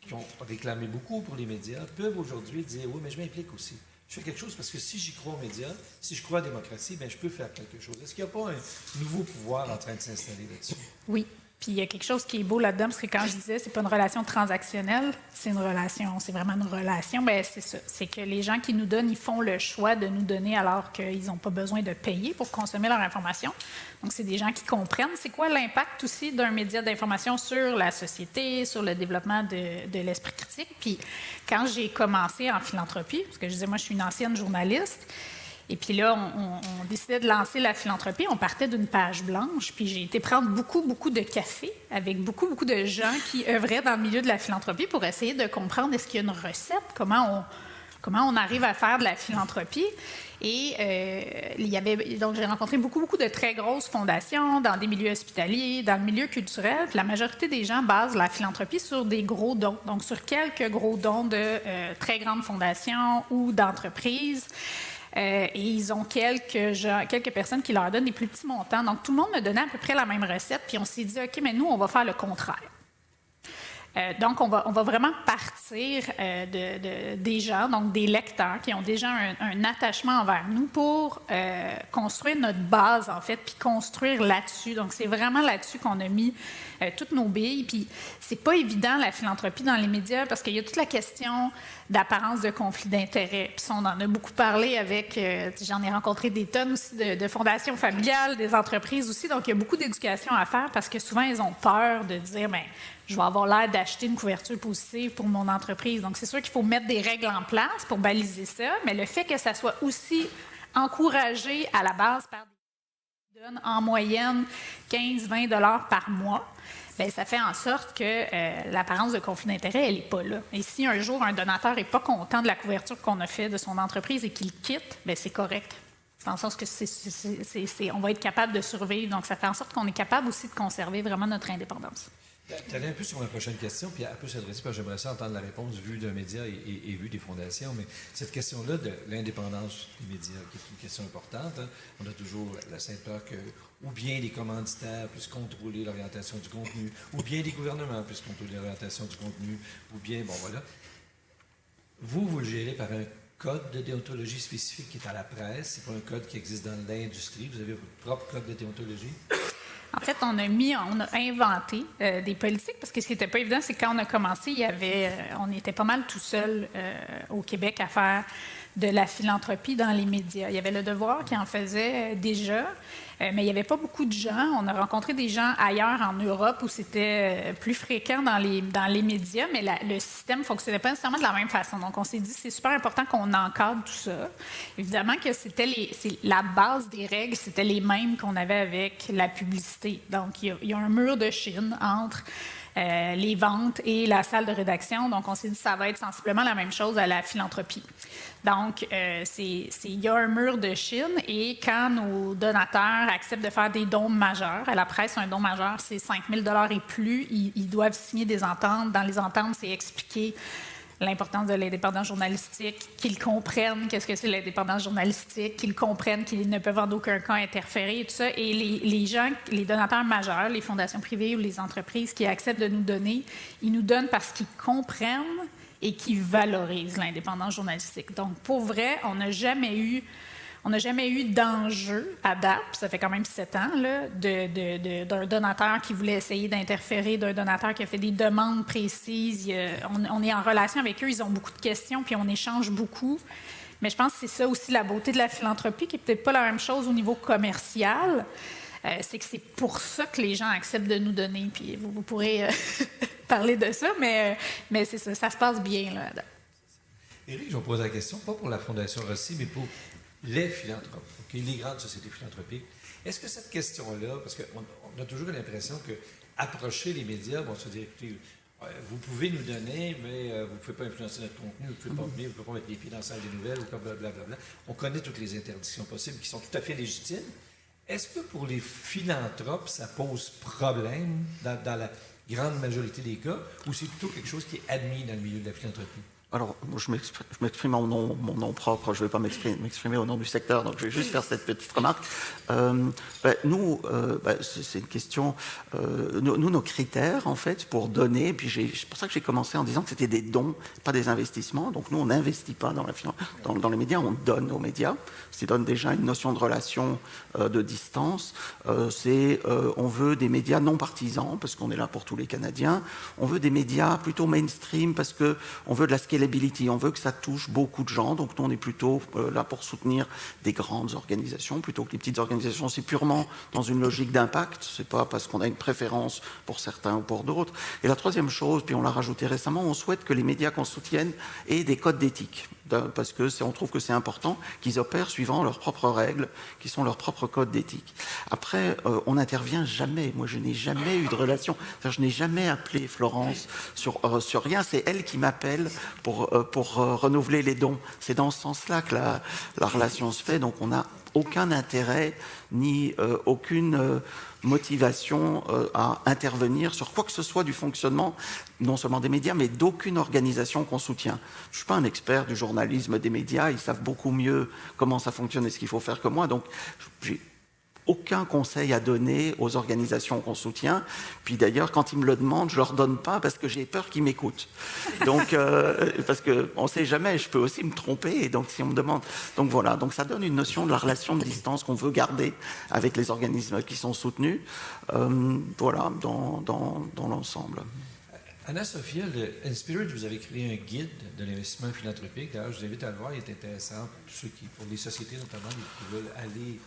qui ont réclamé beaucoup pour les médias peuvent aujourd'hui dire « Oui, mais je m'implique aussi. Je fais quelque chose parce que si j'y crois aux médias, si je crois à la démocratie, bien, je peux faire quelque chose. » Est-ce qu'il n'y a pas un nouveau pouvoir en train de s'installer là-dessus? Oui. Puis il y a quelque chose qui est beau là-dedans, parce que quand je disais c'est pas une relation transactionnelle, c'est une relation, c'est vraiment une relation, bien c'est ça. C'est que les gens qui nous donnent, ils font le choix de nous donner alors qu'ils n'ont pas besoin de payer pour consommer leur information. Donc c'est des gens qui comprennent c'est quoi l'impact aussi d'un média d'information sur la société, sur le développement de l'esprit critique. Puis quand j'ai commencé en philanthropie, parce que je disais moi je suis une ancienne journaliste, et puis là, on décidait de lancer la philanthropie. On partait d'une page blanche. Puis j'ai été prendre beaucoup de café avec beaucoup de gens qui œuvraient dans le milieu de la philanthropie pour essayer de comprendre est-ce qu'il y a une recette, comment on arrive à faire de la philanthropie. Et donc j'ai rencontré beaucoup de très grosses fondations dans des milieux hospitaliers, dans le milieu culturel. Puis la majorité des gens basent la philanthropie sur des gros dons, donc sur quelques gros dons de très grandes fondations ou d'entreprises. Et ils ont quelques personnes qui leur donnent des plus petits montants. Donc, tout le monde me donnait à peu près la même recette. Puis, on s'est dit, OK, mais nous, on va faire le contraire. Donc, on va vraiment partir des gens, donc des lecteurs qui ont déjà un attachement envers nous pour construire notre base, en fait, puis construire là-dessus. Donc, c'est vraiment là-dessus qu'on a mis toutes nos billes. Puis, c'est pas évident, la philanthropie dans les médias, parce qu'il y a toute la question d'apparence de conflit d'intérêts. Puis, on en a beaucoup parlé avec, j'en ai rencontré des tonnes aussi de fondations familiales, des entreprises aussi. Donc, il y a beaucoup d'éducation à faire parce que souvent, ils ont peur de dire, bien, je vais avoir l'air d'acheter une couverture positive pour mon entreprise. Donc, c'est sûr qu'il faut mettre des règles en place pour baliser ça, mais le fait que ça soit aussi encouragé à la base par des gens qui donnent en moyenne 15-20 $ par mois, bien, ça fait en sorte que l'apparence de conflit d'intérêt, elle n'est pas là. Et si un jour, un donateur n'est pas content de la couverture qu'on a faite de son entreprise et qu'il quitte, bien, c'est correct. Dans le sens que on va être capable de survivre. Donc, ça fait en sorte qu'on est capable aussi de conserver vraiment notre indépendance. Tu allais un peu sur ma prochaine question, puis un peu s'adresser, parce que j'aimerais ça entendre la réponse vue d'un média et vue des fondations, mais cette question-là de l'indépendance des médias, qui est une question importante, hein. On a toujours la sainte peur que ou bien les commanditaires puissent contrôler l'orientation du contenu, ou bien les gouvernements puissent contrôler l'orientation du contenu, ou bien, bon voilà. Vous le gérez par un code de déontologie spécifique qui est à la presse, c'est pas un code qui existe dans l'industrie, vous avez votre propre code de déontologie? En fait, on a inventé des politiques, parce que ce qui n'était pas évident, c'est que quand on a commencé, on était pas mal tout seul au Québec à faire de la philanthropie dans les médias. Il y avait Le Devoir qui en faisait déjà, mais il n'y avait pas beaucoup de gens. On a rencontré des gens ailleurs en Europe où c'était plus fréquent dans les médias, mais le système ne fonctionnait pas nécessairement de la même façon. Donc, on s'est dit c'est super important qu'on encadre tout ça. Évidemment que la base des règles, c'était les mêmes qu'on avait avec la publicité. Donc, il y a un mur de Chine entre les ventes et la salle de rédaction. Donc, on s'est dit que ça va être sensiblement la même chose à la philanthropie. Donc, il y a un mur de Chine et quand nos donateurs acceptent de faire des dons majeurs, à la presse, un don majeur, c'est 5 000 $ et plus, ils doivent signer des ententes. Dans les ententes, c'est expliqué l'importance de l'indépendance journalistique, qu'ils comprennent qu'est-ce que c'est l'indépendance journalistique, qu'ils comprennent qu'ils ne peuvent en aucun cas interférer et tout ça. Et les donateurs majeurs, les fondations privées ou les entreprises qui acceptent de nous donner, ils nous donnent parce qu'ils comprennent et qui valorisent l'indépendance journalistique. Donc, pour vrai, on n'a jamais eu d'enjeu à date, puis ça fait quand même 7 ans, là, d'un donateur qui voulait essayer d'interférer, d'un donateur qui a fait des demandes précises. On est en relation avec eux, ils ont beaucoup de questions, puis on échange beaucoup. Mais je pense que c'est ça aussi la beauté de la philanthropie, qui n'est peut-être pas la même chose au niveau commercial. C'est que c'est pour ça que les gens acceptent de nous donner. Puis vous pourrez parler de ça, mais c'est ça, ça se passe bien là. Éric, je vous pose la question, pas pour la Fondation Rossi, mais pour les philanthropes, okay, les grandes sociétés philanthropiques. Est-ce que cette question-là, parce qu'on a toujours l'impression que approcher les médias, bon, se dire, écoutez, vous pouvez nous donner, mais vous ne pouvez pas influencer notre contenu, vous ne pouvez pas venir, vous ne pouvez pas mettre les pieds dans la salle des nouvelles, blablabla. On connaît toutes les interdictions possibles qui sont tout à fait légitimes. Est-ce que pour les philanthropes, ça pose problème dans la grande majorité des cas, ou c'est plutôt quelque chose qui est admis dans le milieu de la philanthropie? Alors, moi, je m'exprime en mon nom propre, je ne vais pas m'exprimer au nom du secteur, donc je vais juste faire cette petite remarque. Nous, c'est une question, nous, nos critères, en fait, pour donner, puis c'est pour ça que j'ai commencé en disant que c'était des dons, pas des investissements, donc nous, on n'investit pas dans les médias, on donne aux médias, ça donne déjà une notion de relation de distance, on veut des médias non partisans, parce qu'on est là pour tous les Canadiens, on veut des médias plutôt mainstream, parce qu'on veut de la scalability, on veut que ça touche beaucoup de gens, donc nous on est plutôt là pour soutenir des grandes organisations plutôt que les petites organisations. C'est purement dans une logique d'impact, c'est pas parce qu'on a une préférence pour certains ou pour d'autres. Et la troisième chose, puis on l'a rajouté récemment, on souhaite que les médias qu'on soutienne aient des codes d'éthique, parce on trouve que c'est important qu'ils opèrent suivant leurs propres règles, qui sont leurs propres codes d'éthique. Après, on n'intervient jamais. Moi, je n'ai jamais eu de relation. Je n'ai jamais appelé Florence sur rien. C'est elle qui m'appelle pour renouveler les dons. C'est dans ce sens-là que la relation se fait. Donc, on n'a aucun intérêt ni aucune motivation à intervenir sur quoi que ce soit du fonctionnement, non seulement des médias, mais d'aucune organisation qu'on soutient. Je ne suis pas un expert du journalisme des médias, ils savent beaucoup mieux comment ça fonctionne et ce qu'il faut faire que moi, donc j'ai aucun conseil à donner aux organisations qu'on soutient. Puis d'ailleurs, quand ils me le demandent, je ne leur donne pas parce que j'ai peur qu'ils m'écoutent. Donc, parce qu'on ne sait jamais, je peux aussi me tromper. Et donc, si on me demande... Donc voilà, donc ça donne une notion de la relation de distance qu'on veut garder avec les organismes qui sont soutenus. Voilà, dans l'ensemble. Anna-Sophia, de Inspirit, vous avez créé un guide de l'investissement philanthropique. D'ailleurs, je vous invite à le voir, il est intéressant pour les sociétés notamment qui veulent aller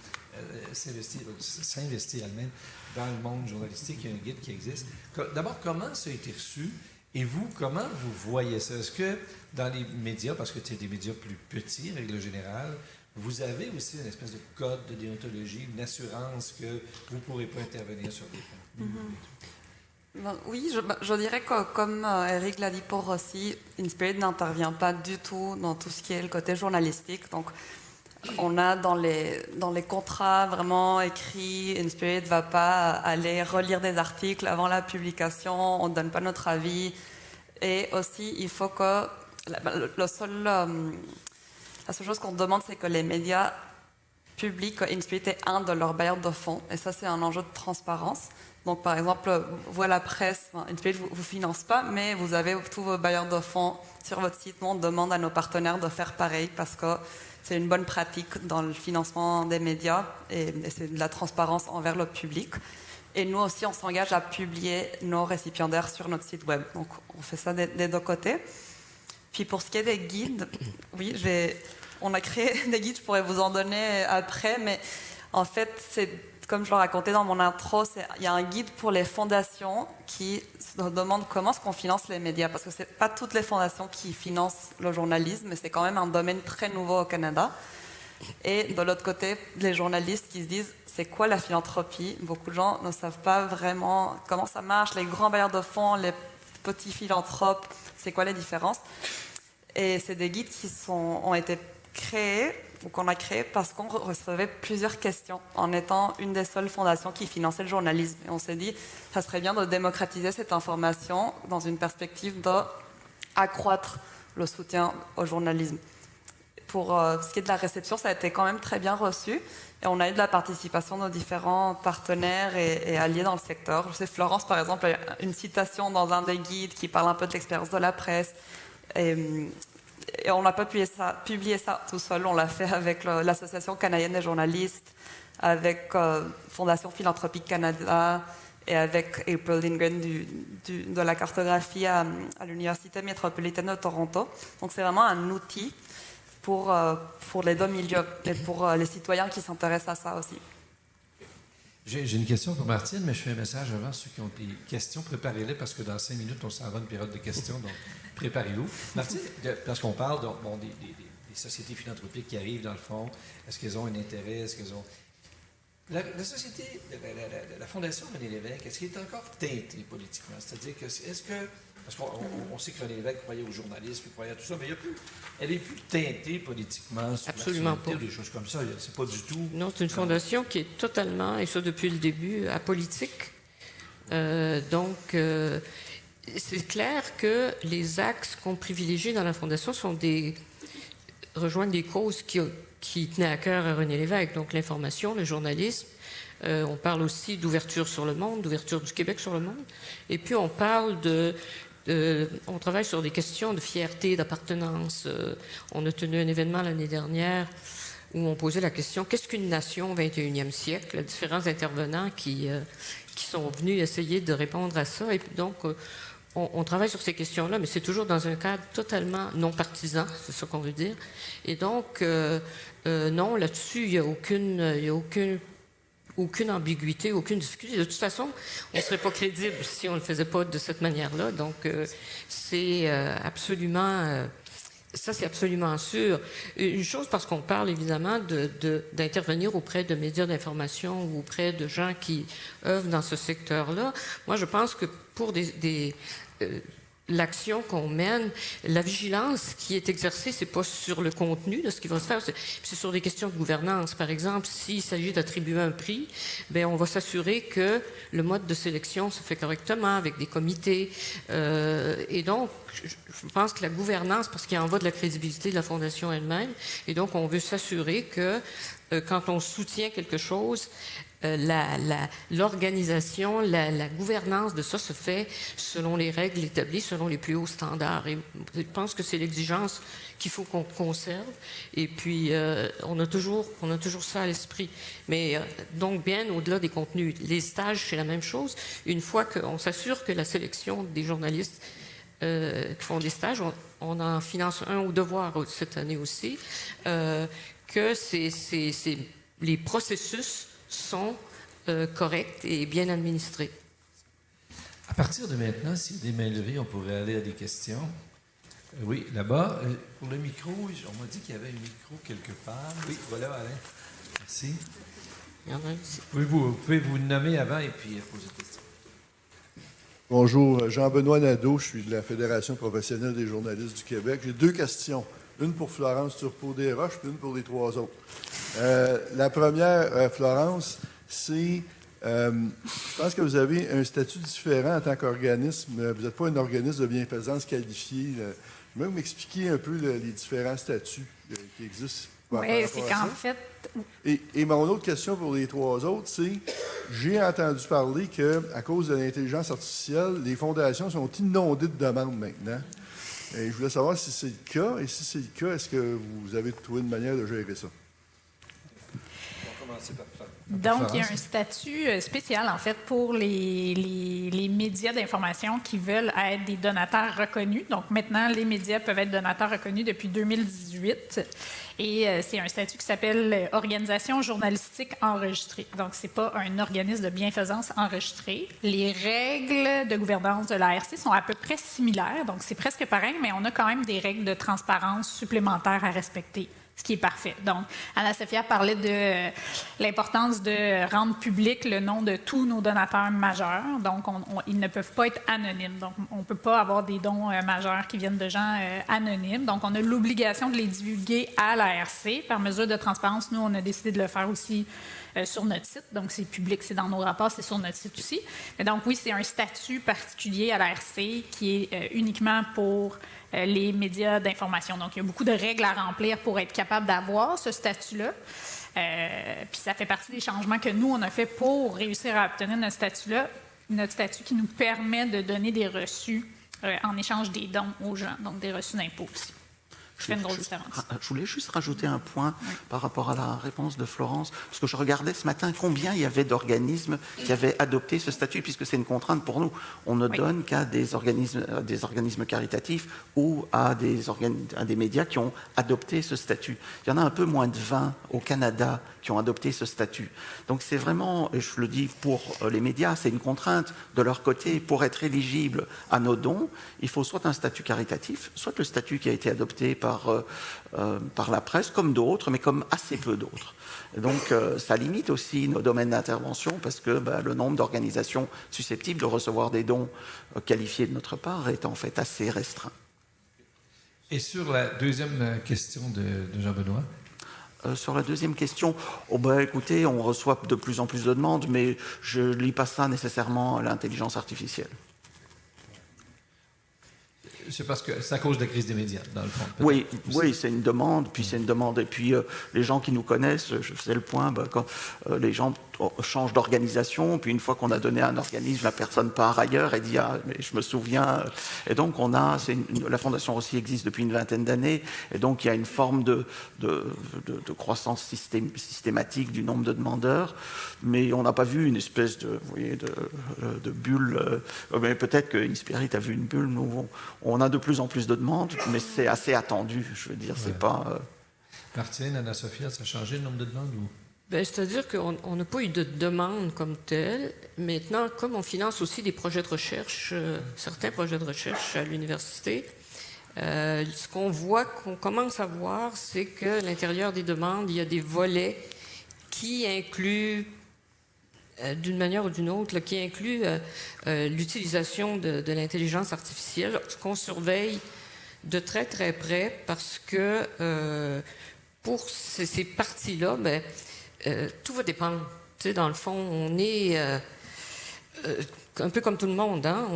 s'investir elles-mêmes dans le monde journalistique. Il y a un guide qui existe. D'abord, comment ça a été reçu? Et vous, comment vous voyez ça? Est-ce que dans les médias, parce que c'est des médias plus petits, règle générale, vous avez aussi une espèce de code de déontologie, une assurance que vous ne pourrez pas intervenir sur des points? Oui, je dirais que, comme Eric l'a dit pour Rossi, Inspirit n'intervient pas du tout dans tout ce qui est le côté journalistique. Donc, on a dans les contrats vraiment écrits, Inspirit ne va pas aller relire des articles avant la publication, on ne donne pas notre avis. Et aussi, il faut que... La seule chose qu'on demande, c'est que les médias publient que Inspirit est un de leurs bailleurs de fonds. Et ça, c'est un enjeu de transparence. Donc, par exemple, vous à la presse, Inspirit ne vous finance pas, mais vous avez tous vos bailleurs de fonds sur votre site. Nous, on demande à nos partenaires de faire pareil parce que c'est une bonne pratique dans le financement des médias et c'est de la transparence envers le public. Et nous aussi, on s'engage à publier nos récipiendaires sur notre site web. Donc, on fait ça des deux côtés. Puis, pour ce qui est des guides, oui, on a créé des guides, je pourrais vous en donner après, mais en fait, c'est... Comme je le racontais dans mon intro, il y a un guide pour les fondations qui se demande comment est-ce qu'on finance les médias. Parce que ce n'est pas toutes les fondations qui financent le journalisme, mais c'est quand même un domaine très nouveau au Canada. Et de l'autre côté, les journalistes qui se disent c'est quoi la philanthropie? Beaucoup de gens ne savent pas vraiment comment ça marche, les grands bailleurs de fonds, les petits philanthropes, c'est quoi les différences? Et c'est des guides qui ont été créés ou qu'on a créé parce qu'on recevait plusieurs questions en étant une des seules fondations qui finançait le journalisme. Et on s'est dit, ça serait bien de démocratiser cette information dans une perspective d'accroître le soutien au journalisme. Pour ce qui est de la réception, ça a été quand même très bien reçu et on a eu de la participation de nos différents partenaires et alliés dans le secteur. Je sais, Florence, par exemple, a une citation dans un des guides qui parle un peu de l'expérience de la presse. Et on n'a pas publié ça tout seul, on l'a fait avec l'Association canadienne des journalistes, avec Fondation Philanthropique Canada et avec April Lindgren de la cartographie à l'Université métropolitaine de Toronto. Donc c'est vraiment un outil pour les deux milieux et pour les citoyens qui s'intéressent à ça aussi. J'ai une question pour Martine, mais je fais un message avant ceux qui ont des questions, préparez-les parce que dans 5 minutes, on s'en va une période de questions, donc préparez-vous. Martine, parce qu'on parle des sociétés philanthropiques qui arrivent dans le fond, est-ce qu'elles ont un intérêt, est-ce qu'elles ont... La société, la Fondation René Lévesque, est-ce qu'elle est encore teintée politiquement? C'est-à-dire que, parce qu'on sait que René Lévesque croyait au journalisme, il croyait à tout ça, mais elle n'est plus teintée politiquement sur absolument pas. Des choses comme ça, c'est pas du tout... Non, c'est une fondation qui est totalement, et ça depuis le début, apolitique. Donc, c'est clair que les axes qu'on privilégie dans la Fondation rejoignent des causes qui tenaient à cœur à René Lévesque, donc l'information, le journalisme. On parle aussi d'ouverture sur le monde, d'ouverture du Québec sur le monde. Et puis on parle on travaille sur des questions de fierté, d'appartenance. On a tenu un événement l'année dernière où on posait la question « Qu'est-ce qu'une nation au 21e siècle ?» Les différents intervenants qui sont venus essayer de répondre à ça. Et donc, on travaille sur ces questions-là, mais c'est toujours dans un cadre totalement non partisan, c'est ça qu'on veut dire. Et donc, non, là-dessus, il n'y a aucune ambiguïté, aucune difficulté. De toute façon, on ne serait pas crédible si on ne le faisait pas de cette manière-là. Donc, c'est absolument... Ça, c'est absolument sûr. Une chose, parce qu'on parle évidemment d'intervenir auprès de médias d'information ou auprès de gens qui œuvrent dans ce secteur-là. Moi, je pense que pour l'action qu'on mène, la vigilance qui est exercée, c'est pas sur le contenu de ce qui va se faire, c'est sur des questions de gouvernance. Par exemple, s'il s'agit d'attribuer un prix, bien, on va s'assurer que le mode de sélection se fait correctement avec des comités. Et donc, je pense que la gouvernance, parce qu'il y en va de la crédibilité de la Fondation elle-même, et donc on veut s'assurer que quand on soutient quelque chose, l'organisation, la gouvernance de ça se fait selon les règles établies, selon les plus hauts standards. Et je pense que c'est l'exigence qu'il faut qu'on conserve. Et puis, on a toujours ça à l'esprit. Mais donc, bien au-delà des contenus, les stages, c'est la même chose. Une fois qu'on s'assure que la sélection des journalistes qui font des stages, on en finance un au devoir cette année aussi, que les processus sont corrects et bien administrés. À partir de maintenant, s'il y a des mains levées, on pourrait aller à des questions. Oui, là-bas, pour le micro, on m'a dit qu'il y avait un micro quelque part. Oui, voilà, Alain. Merci. Il y en a ici. Vous pouvez vous nommer avant et puis poser des questions. Bonjour, Jean-Benoît Nadeau, je suis de la Fédération professionnelle des journalistes du Québec. J'ai 2 questions, une pour Florence Turcot-Desroches puis une pour les 3 autres. La première, Florence, c'est, je pense que vous avez un statut différent en tant qu'organisme. Vous n'êtes pas un organisme de bienfaisance qualifié. Vous pouvez m'expliquer un peu les différents statuts qui existent? Oui, c'est qu'en fait... Et mon autre question pour les 3 autres, c'est, j'ai entendu parler qu'à cause de l'intelligence artificielle, les fondations sont inondées de demandes maintenant. Et je voulais savoir si c'est le cas, et si c'est le cas, est-ce que vous avez trouvé une manière de gérer ça? On va commencer par ça. Donc, il y a un statut spécial, en fait, pour les médias d'information qui veulent être des donateurs reconnus. Donc, maintenant, les médias peuvent être donateurs reconnus depuis 2018. Et c'est un statut qui s'appelle Organisation journalistique enregistrée. Donc, ce n'est pas un organisme de bienfaisance enregistré. Les règles de gouvernance de l'ARC sont à peu près similaires. Donc, c'est presque pareil, mais on a quand même des règles de transparence supplémentaires à respecter, ce qui est parfait. Donc, Anna-Sophia parlait de l'importance de rendre public le nom de tous nos donateurs majeurs. Donc, ils ne peuvent pas être anonymes. Donc, on ne peut pas avoir des dons majeurs qui viennent de gens anonymes. Donc, on a l'obligation de les divulguer à l'ARC. Par mesure de transparence, nous, on a décidé de le faire aussi sur notre site. Donc, c'est public, c'est dans nos rapports, c'est sur notre site aussi. Mais donc, oui, c'est un statut particulier à l'ARC qui est uniquement pour les médias d'information. Donc, il y a beaucoup de règles à remplir pour être capable d'avoir ce statut-là. Puis, ça fait partie des changements que nous, on a fait pour réussir à obtenir notre statut-là, notre statut qui nous permet de donner des reçus en échange des dons aux gens, donc des reçus d'impôts aussi. Je fais une grosse différence. Je voulais juste rajouter un point par rapport à la réponse de Florence, parce que je regardais ce matin combien il y avait d'organismes qui avaient adopté ce statut, puisque c'est une contrainte pour nous. On ne donne qu'à des organismes caritatifs ou à des médias qui ont adopté ce statut. Il y en a un peu moins de 20 au Canada qui ont adopté ce statut. Donc c'est vraiment, et je le dis pour les médias, c'est une contrainte de leur côté. Pour être éligible à nos dons, il faut soit un statut caritatif, soit le statut qui a été adopté par la presse, comme d'autres, mais comme assez peu d'autres. Donc ça limite aussi nos domaines d'intervention parce que le nombre d'organisations susceptibles de recevoir des dons qualifiés de notre part est en fait assez restreint. Et sur la deuxième question de Jean-Benoît? Sur la deuxième question, écoutez, on reçoit de plus en plus de demandes, mais je ne lis pas ça nécessairement à l'intelligence artificielle. C'est parce que c'est à cause de la crise des médias, dans le fond. Oui, c'est une demande, puis c'est une demande. Et puis les gens qui nous connaissent, je faisais le point, quand les gens changent d'organisation, puis une fois qu'on a donné un organisme, la personne part ailleurs et dit « Ah, mais je me souviens ». Et donc la Fondation Rossi existe depuis une vingtaine d'années, et donc il y a une forme de croissance systématique du nombre de demandeurs, mais on n'a pas vu une espèce de bulle. Mais peut-être que Inspirit a vu une bulle. Nous, on a de plus en plus de demandes, mais c'est assez attendu. Je veux dire, c'est pas. Martine, Anna-Sophia, ça a changé le nombre de demandes ou? Bien, c'est-à-dire qu'on n'a pas eu de demande comme telle. Maintenant, comme on finance aussi des projets de recherche, certains projets de recherche à l'université, ce qu'on commence à voir, c'est qu'à l'intérieur des demandes, il y a des volets qui incluent, d'une manière ou d'une autre, qui incluent l'utilisation de l'intelligence artificielle, ce qu'on surveille de très très près parce que pour ces parties-là, ben, tout va dépendre. Tu sais, dans le fond, on est un peu comme tout le monde. Hein?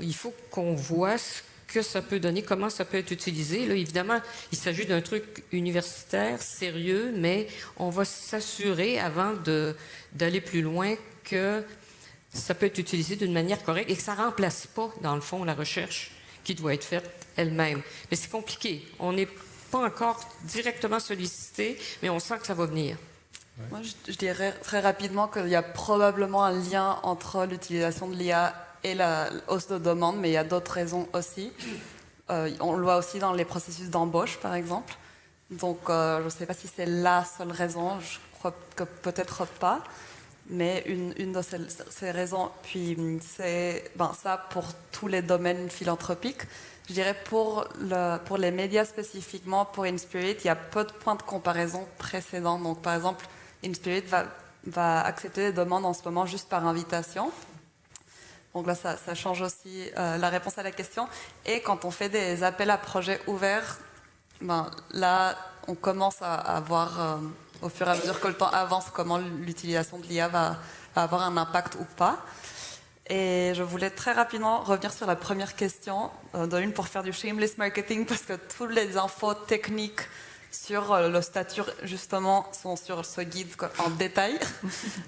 Il faut qu'on voit ce que ça peut donner, comment ça peut être utilisé. Là, évidemment, il s'agit d'un truc universitaire, sérieux, mais on va s'assurer, avant d'aller plus loin, que ça peut être utilisé d'une manière correcte et que ça ne remplace pas, dans le fond, la recherche qui doit être faite elle-même. Mais c'est compliqué. On n'est pas encore directement sollicité, mais on sent que ça va venir. Ouais. Moi, je dirais très rapidement qu'il y a probablement un lien entre l'utilisation de l'IA et la hausse de demande, mais il y a d'autres raisons aussi. On le voit aussi dans les processus d'embauche, par exemple. Donc, je ne sais pas si c'est la seule raison, je crois que peut-être pas, mais une de ces raisons, puis c'est ça pour tous les domaines philanthropiques. Je dirais pour les médias spécifiquement, pour InSpirit, il y a peu de points de comparaison précédents. Donc, par exemple, InSpirit va accepter des demandes en ce moment juste par invitation. Donc là, ça change aussi la réponse à la question. Et quand on fait des appels à projets ouverts, là, on commence à voir, au fur et à mesure que le temps avance, comment l'utilisation de l'IA va avoir un impact ou pas. Et je voulais très rapidement revenir sur la première question, pour faire du shameless marketing, parce que toutes les infos techniques sur le statut, justement, sont sur ce guide en détail.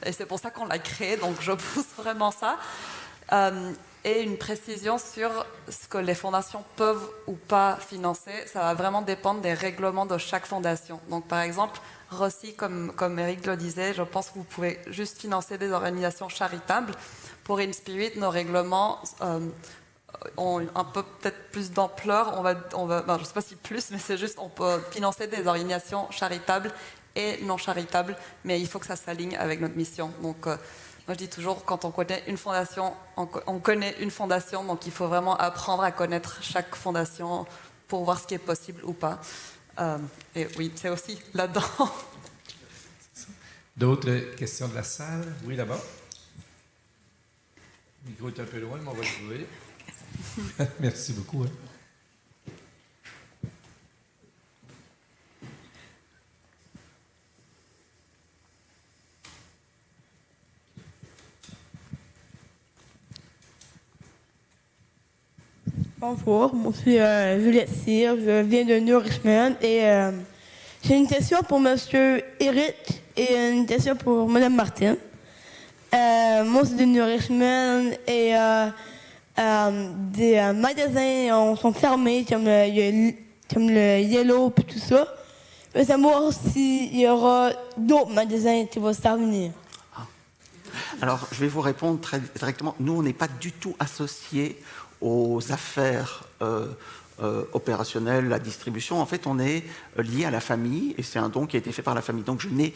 Et c'est pour ça qu'on l'a créé, donc je pousse vraiment ça. Et une précision sur ce que les fondations peuvent ou pas financer. Ça va vraiment dépendre des règlements de chaque fondation. Donc, par exemple, Rossi, comme Eric le disait, je pense que vous pouvez juste financer des organisations charitables. Pour InSpirit, nos règlements ont un peu peut-être plus d'ampleur. Je ne sais pas si plus, mais c'est juste on peut financer des organisations charitables et non charitables, mais il faut que ça s'aligne avec notre mission. Donc, moi, je dis toujours, quand on connaît une fondation, on connaît une fondation, donc il faut vraiment apprendre à connaître chaque fondation pour voir ce qui est possible ou pas. Et oui, c'est aussi là-dedans. D'autres questions de la salle? Oui, là-bas. Le micro est un peu loin, mais on va le trouver. Merci beaucoup. Hein. Bonjour, moi c'est Juliette Cyr, je viens de Nourishman et j'ai une question pour M. Eric et une question pour Mme Martin. Moi c'est de Nourishman et des magasins sont fermés comme le Yellow et tout ça. Je veux savoir s'il y aura d'autres magasins qui vont se terminer. Alors, je vais vous répondre très directement. Nous, on n'est pas du tout associés aux affaires opérationnelles, la distribution. En fait, on est lié à la famille et c'est un don qui a été fait par la famille. Donc, je n'ai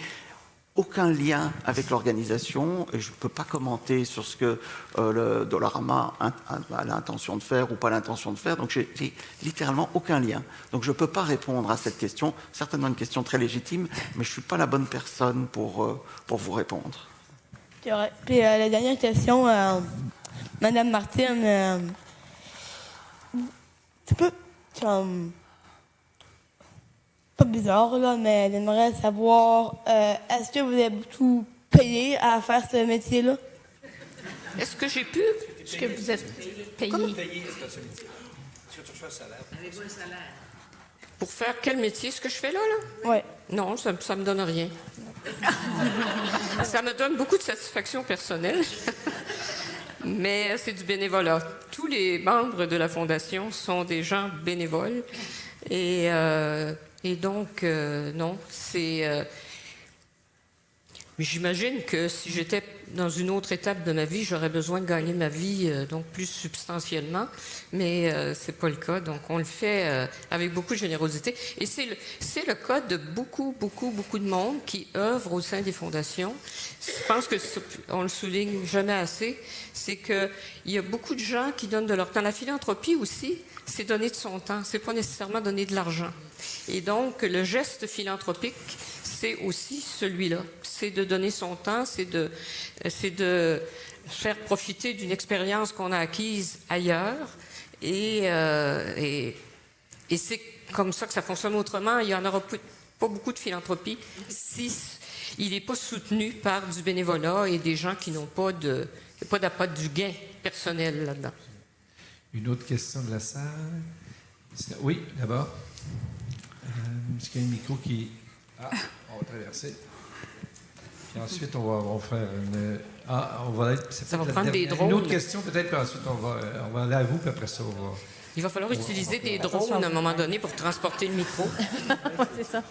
aucun lien avec l'organisation et je ne peux pas commenter sur ce que le Dollarama a l'intention de faire ou pas l'intention de faire. Donc, j'ai littéralement aucun lien. Donc, je ne peux pas répondre à cette question. Certainement une question très légitime, mais je ne suis pas la bonne personne pour vous répondre. Puis la dernière question, Madame Martin, c'est pas bizarre, là, mais j'aimerais savoir, est-ce que vous avez beaucoup payé à faire ce métier-là? Est-ce que j'ai pu? ce que vous êtes payé. Est-ce que tu reçois un salaire? Avez-vous un salaire? Pour faire quel métier? Ce que je fais là? Oui. Non, ça ne me donne rien. Ça me donne beaucoup de satisfaction personnelle. Mais c'est du bénévolat. Tous les membres de la Fondation sont des gens bénévoles. Et donc, non, c'est... Mais j'imagine que si j'étais dans une autre étape de ma vie, j'aurais besoin de gagner ma vie donc plus substantiellement, mais c'est pas le cas. Donc on le fait avec beaucoup de générosité. Et c'est le cas de beaucoup de monde qui œuvre au sein des fondations. Je pense que on le souligne jamais assez, c'est que il y a beaucoup de gens qui donnent de leur temps. La philanthropie aussi, c'est donner de son temps. C'est pas nécessairement donner de l'argent. Et donc le geste philanthropique, c'est aussi celui-là. C'est de donner son temps, c'est de faire profiter d'une expérience qu'on a acquise ailleurs. Et c'est comme ça que ça fonctionne. Autrement, il n'y en aura pas beaucoup de philanthropie si il n'est pas soutenu par du bénévolat et des gens qui n'ont pas d'appât du gain personnel là-dedans. Une autre question de la salle? Oui, d'abord. Est-ce qu'il y a un micro qui... Ah, on va traverser. Puis ensuite, on va faire une... Ah, on va être... Ça va prendre des drones. Une autre question, peut-être, puis ensuite, on va aller à vous, puis après ça, on va... Il va falloir utiliser des drones à un moment donné pour transporter le micro. Ouais, c'est ça.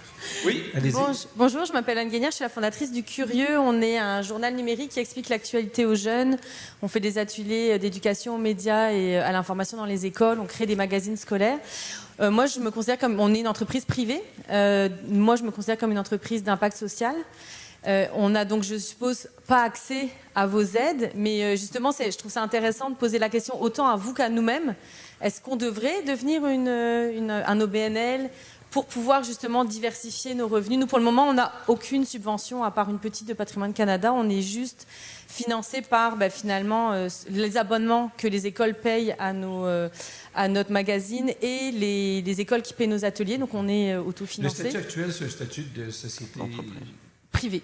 Oui, allez-y. Bonjour, je m'appelle Anne Guénière, je suis la fondatrice du Curieux. On est un journal numérique qui explique l'actualité aux jeunes. On fait des ateliers d'éducation aux médias et à l'information dans les écoles. On crée des magazines scolaires. Moi, je me considère comme... On est une entreprise privée. Moi, je me considère comme une entreprise d'impact social. On n'a donc, je suppose, pas accès à vos aides, mais justement, je trouve ça intéressant de poser la question autant à vous qu'à nous-mêmes. Est-ce qu'on devrait devenir un OBNL pour pouvoir justement diversifier nos revenus? Nous, pour le moment, on n'a aucune subvention à part une petite de Patrimoine Canada. On est juste financé par finalement les abonnements que les écoles payent à notre magazine et les écoles qui payent nos ateliers. Donc, on est autofinancé. Le statut actuel, c'est un statut de société... Privé.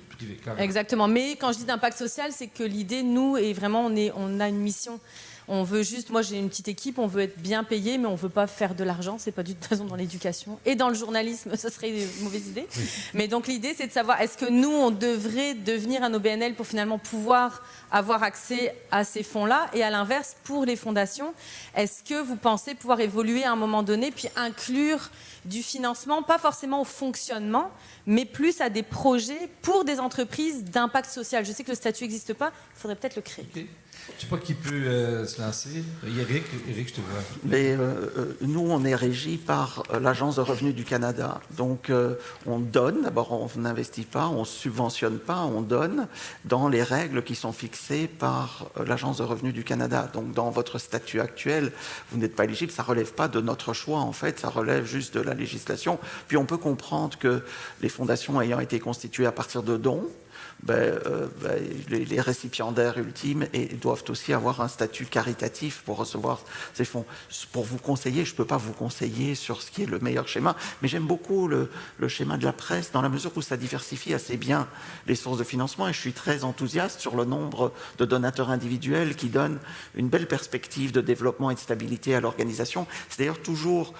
Exactement. Mais quand je dis d'impact social, c'est que l'idée, nous, est vraiment, on a une mission. On veut juste, moi j'ai une petite équipe, on veut être bien payé, mais on ne veut pas faire de l'argent. C'est pas du tout dans l'éducation. Et dans le journalisme, ce serait une mauvaise idée. Oui. Mais donc l'idée, c'est de savoir, est-ce que nous, on devrait devenir un OBNL pour finalement pouvoir avoir accès à ces fonds-là? Et à l'inverse, pour les fondations, est-ce que vous pensez pouvoir évoluer à un moment donné, puis inclure du financement, pas forcément au fonctionnement, mais plus à des projets pour des entreprises d'impact social? Je sais que le statut n'existe pas, il faudrait peut-être le créer. Okay. Je ne sais pas qui peut se lancer. Eric, je te vois. Mais, nous, on est régi par l'Agence de revenus du Canada. Donc, on donne, d'abord, on n'investit pas, on ne subventionne pas, on donne dans les règles qui sont fixées par l'Agence de revenus du Canada. Donc, dans votre statut actuel, vous n'êtes pas éligible, ça ne relève pas de notre choix, en fait, ça relève juste de la législation. Puis, on peut comprendre que les fondations ayant été constituées à partir de dons, les récipiendaires ultimes doivent aussi avoir un statut caritatif pour recevoir ces fonds. Pour vous conseiller, je ne peux pas vous conseiller sur ce qui est le meilleur schéma, mais j'aime beaucoup le schéma de la presse dans la mesure où ça diversifie assez bien les sources de financement et je suis très enthousiaste sur le nombre de donateurs individuels qui donnent une belle perspective de développement et de stabilité à l'organisation. C'est d'ailleurs toujours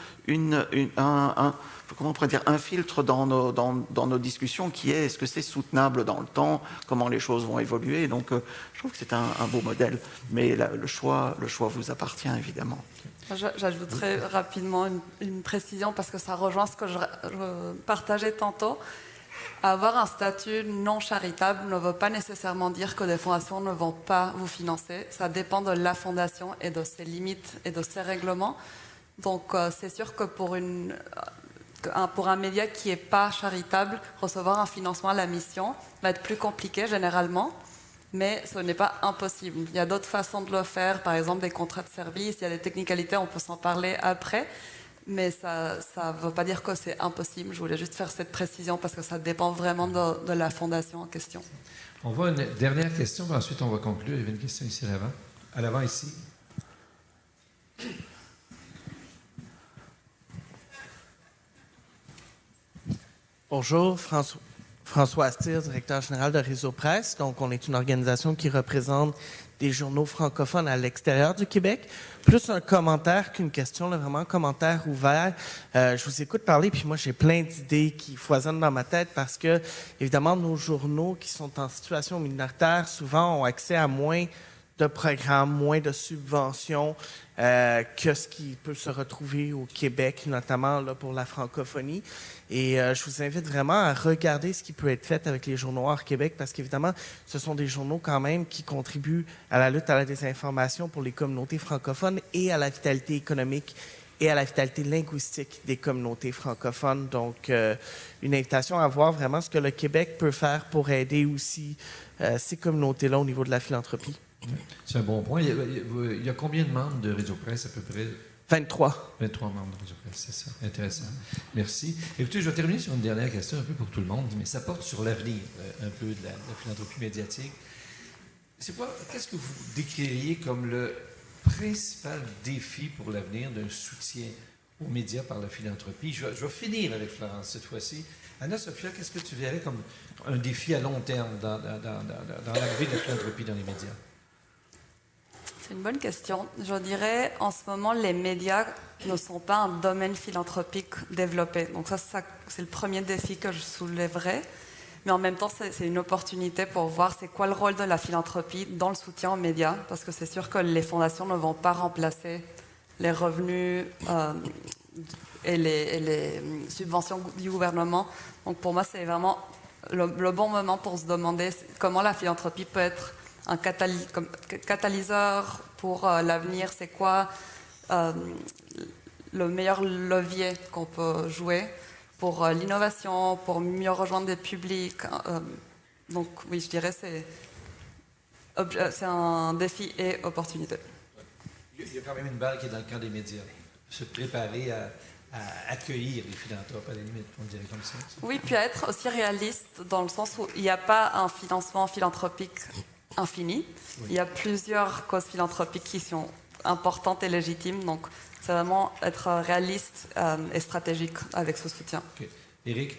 comment on pourrait dire, un filtre dans nos discussions qui est est-ce que c'est soutenable dans le temps, comment les choses vont évoluer. Donc, je trouve que c'est un beau modèle. Mais le choix vous appartient, évidemment. J'ajouterais rapidement une précision parce que ça rejoint ce que je partageais tantôt. Avoir un statut non charitable ne veut pas nécessairement dire que des fondations ne vont pas vous financer. Ça dépend de la fondation et de ses limites et de ses règlements. Donc, c'est sûr que pour un média qui n'est pas charitable, recevoir un financement à la mission va être plus compliqué généralement, mais ce n'est pas impossible. Il y a d'autres façons de le faire, par exemple des contrats de service, il y a des technicalités, on peut s'en parler après, mais ça ne veut pas dire que c'est impossible. Je voulais juste faire cette précision parce que ça dépend vraiment de la fondation en question. On va à une dernière question, puis ensuite on va conclure. Il y avait une question ici à l'avant ici. Bonjour, François Astir, directeur général de Réseau Presse. Donc, on est une organisation qui représente des journaux francophones à l'extérieur du Québec. Plus un commentaire qu'une question, là, vraiment un commentaire ouvert. Je vous écoute parler, puis moi, j'ai plein d'idées qui foisonnent dans ma tête parce que, évidemment, nos journaux qui sont en situation minoritaire, souvent, ont accès à moins de programmes, moins de subventions que ce qui peut se retrouver au Québec, notamment là, pour la francophonie. Et je vous invite vraiment à regarder ce qui peut être fait avec les journaux hors Québec, parce qu'évidemment, ce sont des journaux quand même qui contribuent à la lutte à la désinformation pour les communautés francophones et à la vitalité économique et à la vitalité linguistique des communautés francophones. Donc, une invitation à voir vraiment ce que le Québec peut faire pour aider aussi ces communautés-là au niveau de la philanthropie. C'est un bon point. Il y a combien de membres de Réseau Presse, à peu près? 23. 23 membres de Réseau Presse, c'est ça. Intéressant. Merci. Écoutez, je vais terminer sur une dernière question, un peu pour tout le monde, mais ça porte sur l'avenir, un peu de la philanthropie médiatique. Qu'est-ce que vous décririez comme le principal défi pour l'avenir d'un soutien aux médias par la philanthropie? Je vais finir avec Florence cette fois-ci. Anna-Sophia, qu'est-ce que tu verrais comme un défi à long terme dans l'arrivée de la philanthropie dans les médias? C'est une bonne question. Je dirais, en ce moment, les médias ne sont pas un domaine philanthropique développé. Donc ça c'est le premier défi que je soulèverais. Mais en même temps, c'est une opportunité pour voir c'est quoi le rôle de la philanthropie dans le soutien aux médias. Parce que c'est sûr que les fondations ne vont pas remplacer les revenus et les subventions du gouvernement. Donc pour moi, c'est vraiment le bon moment pour se demander comment la philanthropie peut être un catalyseur pour l'avenir. C'est quoi le meilleur levier qu'on peut jouer pour l'innovation, pour mieux rejoindre des publics. Donc oui, je dirais c'est un défi et opportunité. Il y a quand même une balle qui est dans le camp des médias. Se préparer à accueillir les philanthropes, à la limite, on dirait comme ça. Oui, puis à être aussi réaliste dans le sens où il n'y a pas un financement philanthropique infini. Oui. Il y a plusieurs causes philanthropiques qui sont importantes et légitimes. Donc, c'est vraiment être réaliste et stratégique avec ce soutien. Okay. Éric?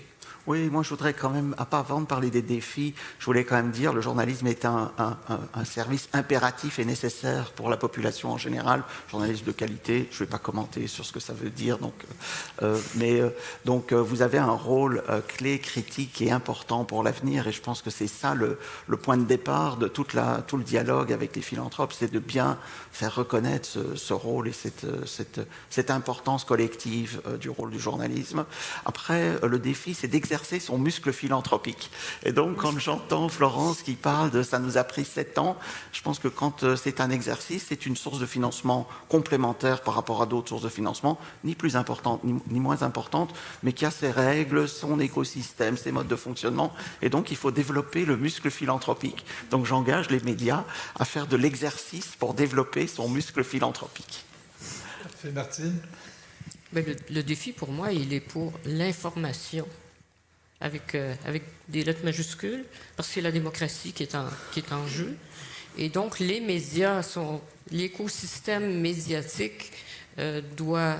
Oui, moi je voudrais quand même, avant de parler des défis, je voulais quand même dire que le journalisme est un service impératif et nécessaire pour la population en général. Journalisme de qualité, je ne vais pas commenter sur ce que ça veut dire. Donc vous avez un rôle clé, critique et important pour l'avenir. Et je pense que c'est ça le point de départ de tout le dialogue avec les philanthropes, c'est de bien faire reconnaître ce rôle et cette importance collective du rôle du journalisme. Après, le défi, c'est d'exercer son muscle philanthropique. Et donc, quand j'entends Florence qui parle de « ça nous a pris 7 ans », je pense que quand c'est un exercice, c'est une source de financement complémentaire par rapport à d'autres sources de financement, ni plus importante, ni moins importante, mais qui a ses règles, son écosystème, ses modes de fonctionnement. Et donc, il faut développer le muscle philanthropique. Donc, j'engage les médias à faire de l'exercice pour développer son muscle philanthropique. Parfait, Martine? Ben, le défi, pour moi, il est pour l'information. Avec des lettres majuscules, parce que c'est la démocratie qui est en jeu. Et donc, les médias l'écosystème médiatique doit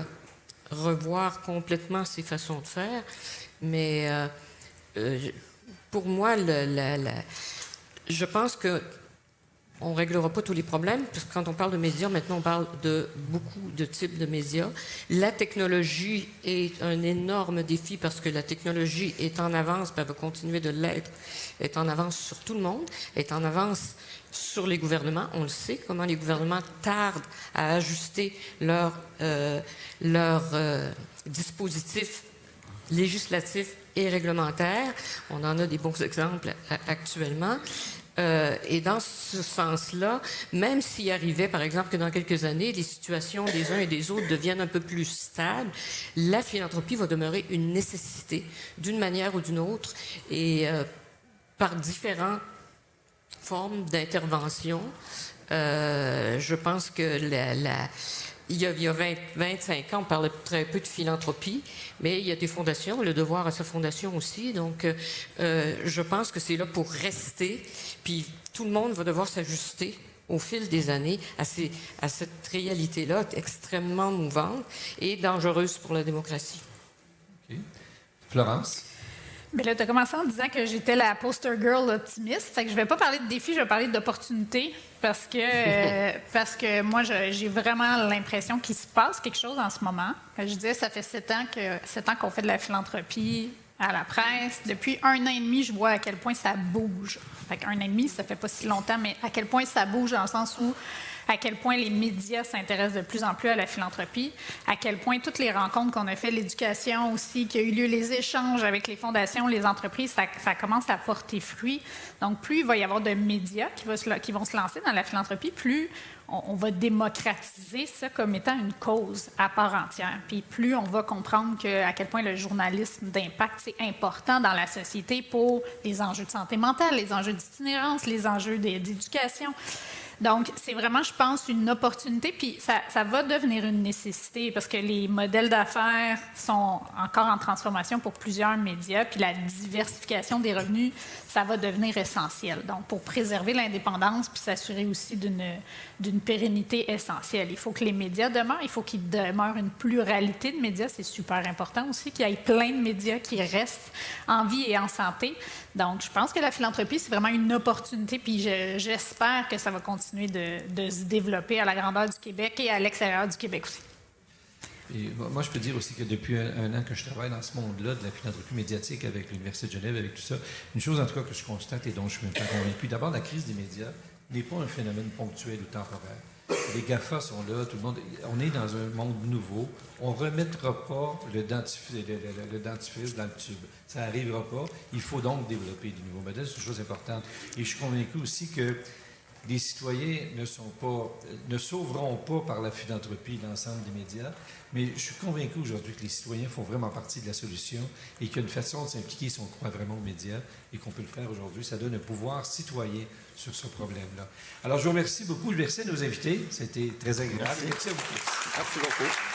revoir complètement ses façons de faire. Mais pour moi, je pense que on ne réglera pas tous les problèmes, parce que quand on parle de médias, maintenant on parle de beaucoup de types de médias. La technologie est un énorme défi parce que la technologie est en avance, puis elle va continuer de l'être, est en avance sur tout le monde, est en avance sur les gouvernements. On le sait, comment les gouvernements tardent à ajuster leur dispositifs législatifs et réglementaires. On en a des bons exemples actuellement. Et dans ce sens-là, même s'il arrivait, par exemple, que dans quelques années, les situations des uns et des autres deviennent un peu plus stables, la philanthropie va demeurer une nécessité, d'une manière ou d'une autre, et par différentes formes d'intervention. Je pense que il y a 25 ans, on parlait très peu de philanthropie, mais il y a des fondations, le devoir à sa fondation aussi. Donc, je pense que c'est là pour rester. Puis, tout le monde va devoir s'ajuster au fil des années à cette réalité-là extrêmement mouvante et dangereuse pour la démocratie. Okay. Florence? Bien là, tu as commencé en disant que j'étais la poster girl optimiste. Fait que je ne vais pas parler de défis, je vais parler d'opportunités parce que moi, j'ai vraiment l'impression qu'il se passe quelque chose en ce moment. Je disais, ça fait 7 ans qu'on fait de la philanthropie à la presse. Depuis 1 an et demi, je vois à quel point ça bouge. Fait qu'1 an et demi, ça fait pas si longtemps, mais à quel point ça bouge dans le sens où à quel point les médias s'intéressent de plus en plus à la philanthropie, à quel point toutes les rencontres qu'on a fait, l'éducation aussi, qu'il y a eu lieu, les échanges avec les fondations, les entreprises, ça commence à porter fruit. Donc, plus il va y avoir de médias qui vont se lancer dans la philanthropie, plus on va démocratiser ça comme étant une cause à part entière. Puis plus on va comprendre à quel point le journalisme d'impact, c'est important dans la société pour les enjeux de santé mentale, les enjeux d'itinérance, les enjeux d'éducation. Donc, c'est vraiment, je pense, une opportunité, puis ça va devenir une nécessité parce que les modèles d'affaires sont encore en transformation pour plusieurs médias, puis la diversification des revenus, ça va devenir essentiel. Donc, pour préserver l'indépendance puis s'assurer aussi d'une pérennité essentielle. Il faut que les médias demeurent, il faut qu'il demeure une pluralité de médias, c'est super important aussi, qu'il y ait plein de médias qui restent en vie et en santé. Donc, je pense que la philanthropie, c'est vraiment une opportunité, puis j'espère que ça va continuer de se développer à la grandeur du Québec et à l'extérieur du Québec aussi. Et moi, je peux dire aussi que depuis un an que je travaille dans ce monde-là de la philanthropie médiatique avec l'Université de Genève, avec tout ça, une chose en tout cas que je constate et dont je suis même pas convaincu, d'abord, la crise des médias n'est pas un phénomène ponctuel ou temporaire. Les GAFA sont là, tout le monde. On est dans un monde nouveau. On ne remettra pas le dentifrice dans le tube. Ça n'arrivera pas. Il faut donc développer des nouveaux modèles. C'est une chose importante. Et je suis convaincu aussi que les citoyens ne sauveront pas par la philanthropie l'ensemble des médias, mais je suis convaincu aujourd'hui que les citoyens font vraiment partie de la solution et qu'il y a une façon de s'impliquer si on croit vraiment aux médias et qu'on peut le faire aujourd'hui. Ça donne un pouvoir citoyen sur ce problème-là. Alors, je vous remercie beaucoup. Je remercie nos invités. C'était très agréable. Merci à vous. Merci beaucoup.